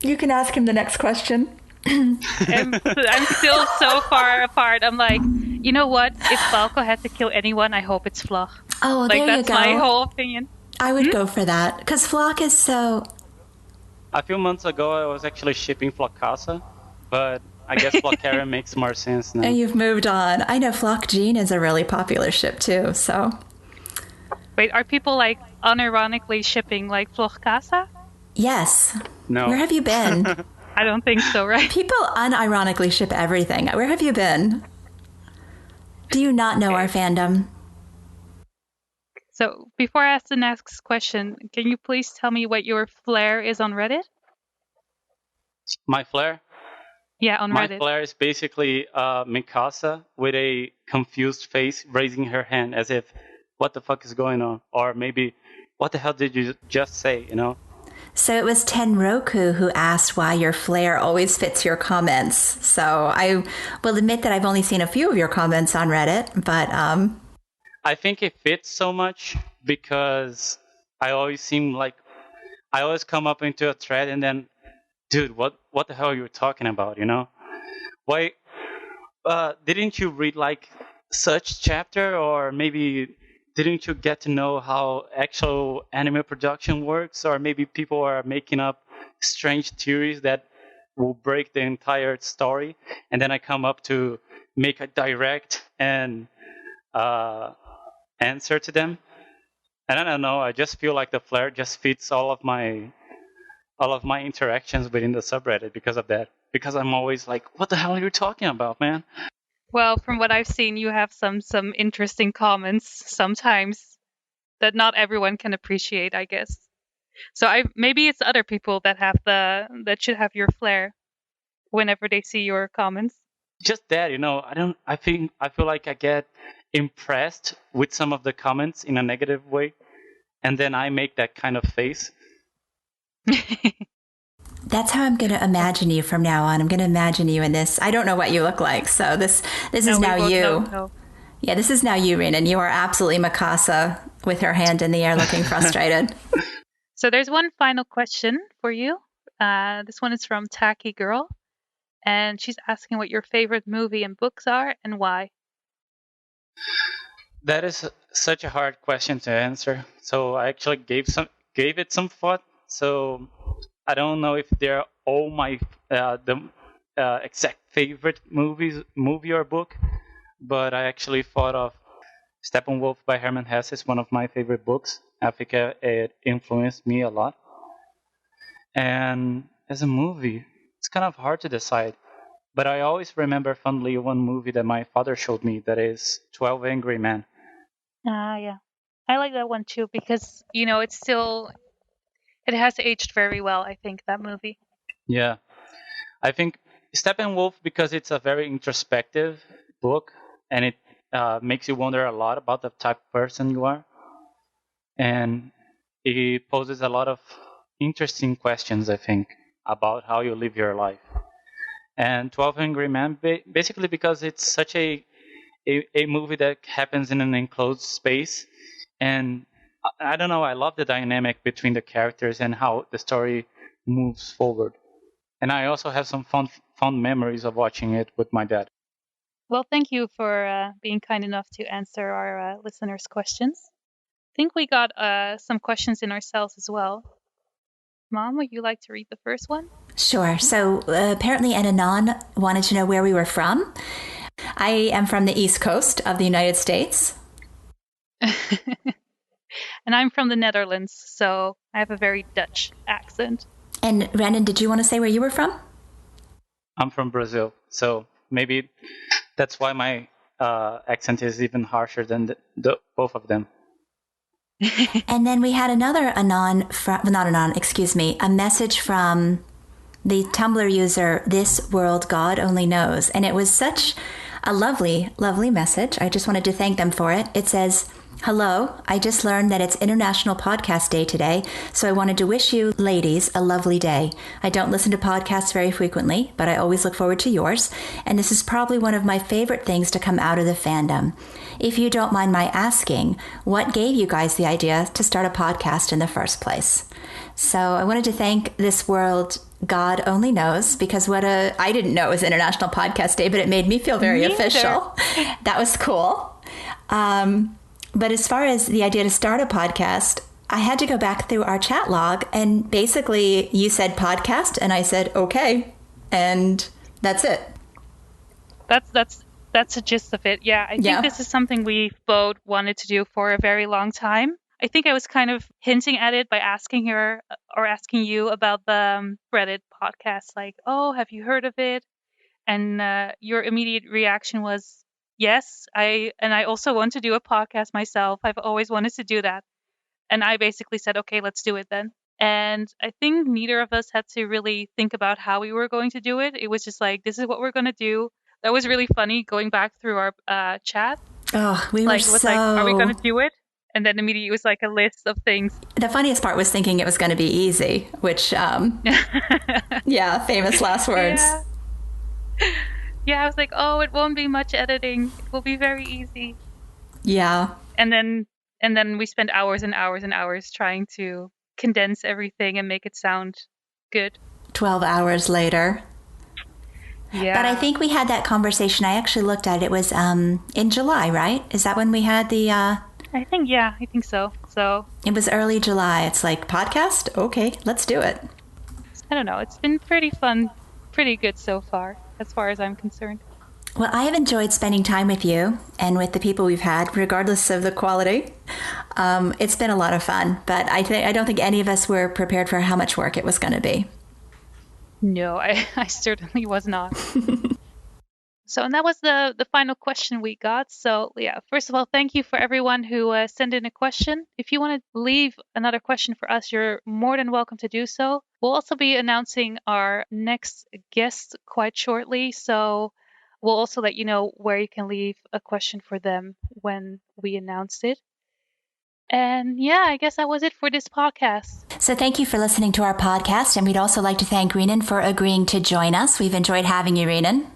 You can ask him the next question. I'm still so far apart. I'm like, you know what? If Falco had to kill anyone, I hope it's Flock. Oh, there you go. That's my whole opinion. I would go for that. Because Flock is so... A few months ago, I was actually shipping Flockasa, but I guess Flock Eren makes more sense now. And you've moved on. I know Flock Jean is a really popular ship too, so... Wait, are people, like, unironically shipping, like, Flockasa? Yes. No. Where have you been? I don't think so, right? People unironically ship everything. Where have you been? Do you not know our fandom? So, before I ask the next question, can you please tell me what your flair is on Reddit? My flair? Yeah, on Reddit. My flair is basically Mikasa with a confused face raising her hand as if, what the fuck is going on? Or maybe, what the hell did you just say, So it was Tenroku who asked why your flair always fits your comments. So I will admit that I've only seen a few of your comments on Reddit, but I think it fits so much because I always come up into a thread and then, dude, what the hell are you talking about? Why didn't you read like such chapter, or maybe didn't you get to know how actual anime production works, or maybe people are making up strange theories that will break the entire story, and then I come up to make a direct and answer to them. And I don't know, I just feel like the flair just fits all of my interactions within the subreddit because of that. Because I'm always like, what the hell are you talking about, man? Well, from what I've seen, you have some interesting comments sometimes that not everyone can appreciate, I guess. So maybe it's other people that that should have your flair whenever they see your comments. Just that, I feel like I get impressed with some of the comments in a negative way, and then I make that kind of face. That's how I'm going to imagine you from now on. I'm going to imagine you in this. I don't know what you look like, so this is now you. No. Yeah, this is now you, Renan. You are absolutely Mikasa with her hand in the air looking frustrated. So there's one final question for you. This one is from Tacky Girl, and she's asking what your favorite movie and books are and why. That is such a hard question to answer. So I actually gave it some thought. So I don't know if they're all my exact favorite movie or book, but I actually thought of Steppenwolf by Hermann Hesse is one of my favorite books. I think it influenced me a lot. And as a movie, it's kind of hard to decide. But I always remember fondly one movie that my father showed me, that is 12 Angry Men. Yeah. I like that one too because, it has aged very well, I think, that movie. Yeah. I think Steppenwolf, because it's a very introspective book, and it makes you wonder a lot about the type of person you are. And it poses a lot of interesting questions, I think, about how you live your life. And 12 Angry Men, basically because it's such a movie that happens in an enclosed space. And I don't know, I love the dynamic between the characters and how the story moves forward. And I also have some fond memories of watching it with my dad. Well, thank you for being kind enough to answer our listeners' questions. I think we got some questions in ourselves as well. Mom, would you like to read the first one? Sure. So apparently Eren wanted to know where we were from. I am from the East Coast of the United States. And I'm from the Netherlands, so I have a very Dutch accent. And Renan, did you want to say where you were from? I'm from Brazil, so maybe that's why my accent is even harsher than the both of them. And then we had another a message from the Tumblr user, This World God Only Knows. And it was such a lovely, lovely message. I just wanted to thank them for it. It says, "Hello, I just learned that it's International Podcast Day today, so I wanted to wish you, ladies, a lovely day. I don't listen to podcasts very frequently, but I always look forward to yours, and this is probably one of my favorite things to come out of the fandom. If you don't mind my asking, what gave you guys the idea to start a podcast in the first place?" So I wanted to thank This World God Only Knows, because I didn't know it was International Podcast Day, but it made me feel very official. That was cool. But as far as the idea to start a podcast, I had to go back through our chat log, and basically you said podcast and I said, okay. And that's it. That's the gist of it. Yeah. I think this is something we both wanted to do for a very long time. I think I was kind of hinting at it by asking her or asking you about the Reddit podcast, like, oh, have you heard of it? And your immediate reaction was, yes, I also want to do a podcast myself. I've always wanted to do that. And I basically said, okay, let's do it then. And I think neither of us had to really think about how we were going to do it. It was just like, this is what we're going to do. That was really funny going back through our chat. Oh, we were like, are we going to do it? And then immediately it was like a list of things. The funniest part was thinking it was going to be easy, which, yeah, famous last words. Yeah, I was like, oh, it won't be much editing. It will be very easy. Yeah. And then we spent hours and hours and hours trying to condense everything and make it sound good. 12 hours later. Yeah. But I think we had that conversation. I actually looked at it. It was in July, right? Is that when we had the... I think so. So it was early July. It's like, podcast? Okay, let's do it. I don't know. It's been pretty fun, pretty good so far as I'm concerned. Well, I have enjoyed spending time with you and with the people we've had, regardless of the quality. It's been a lot of fun, but I don't think any of us were prepared for how much work it was going to be. No, I certainly was not. So, and that was the final question we got. So, yeah, first of all, thank you for everyone who sent in a question. If you want to leave another question for us, you're more than welcome to do so. We'll also be announcing our next guest quite shortly. So we'll also let you know where you can leave a question for them when we announce it. And yeah, I guess that was it for this podcast. So thank you for listening to our podcast. And we'd also like to thank Renan for agreeing to join us. We've enjoyed having you, Renan.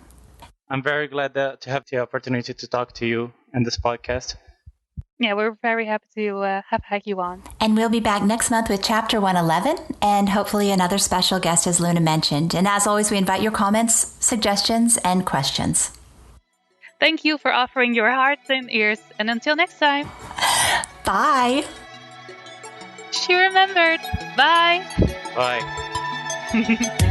I'm very glad to have the opportunity to talk to you in this podcast. Yeah, we're very happy to have had you on. And we'll be back next month with Chapter 111 and hopefully another special guest, as Luna mentioned. And as always, we invite your comments, suggestions, and questions. Thank you for offering your hearts and ears. And until next time. Bye. She remembered. Bye. Bye.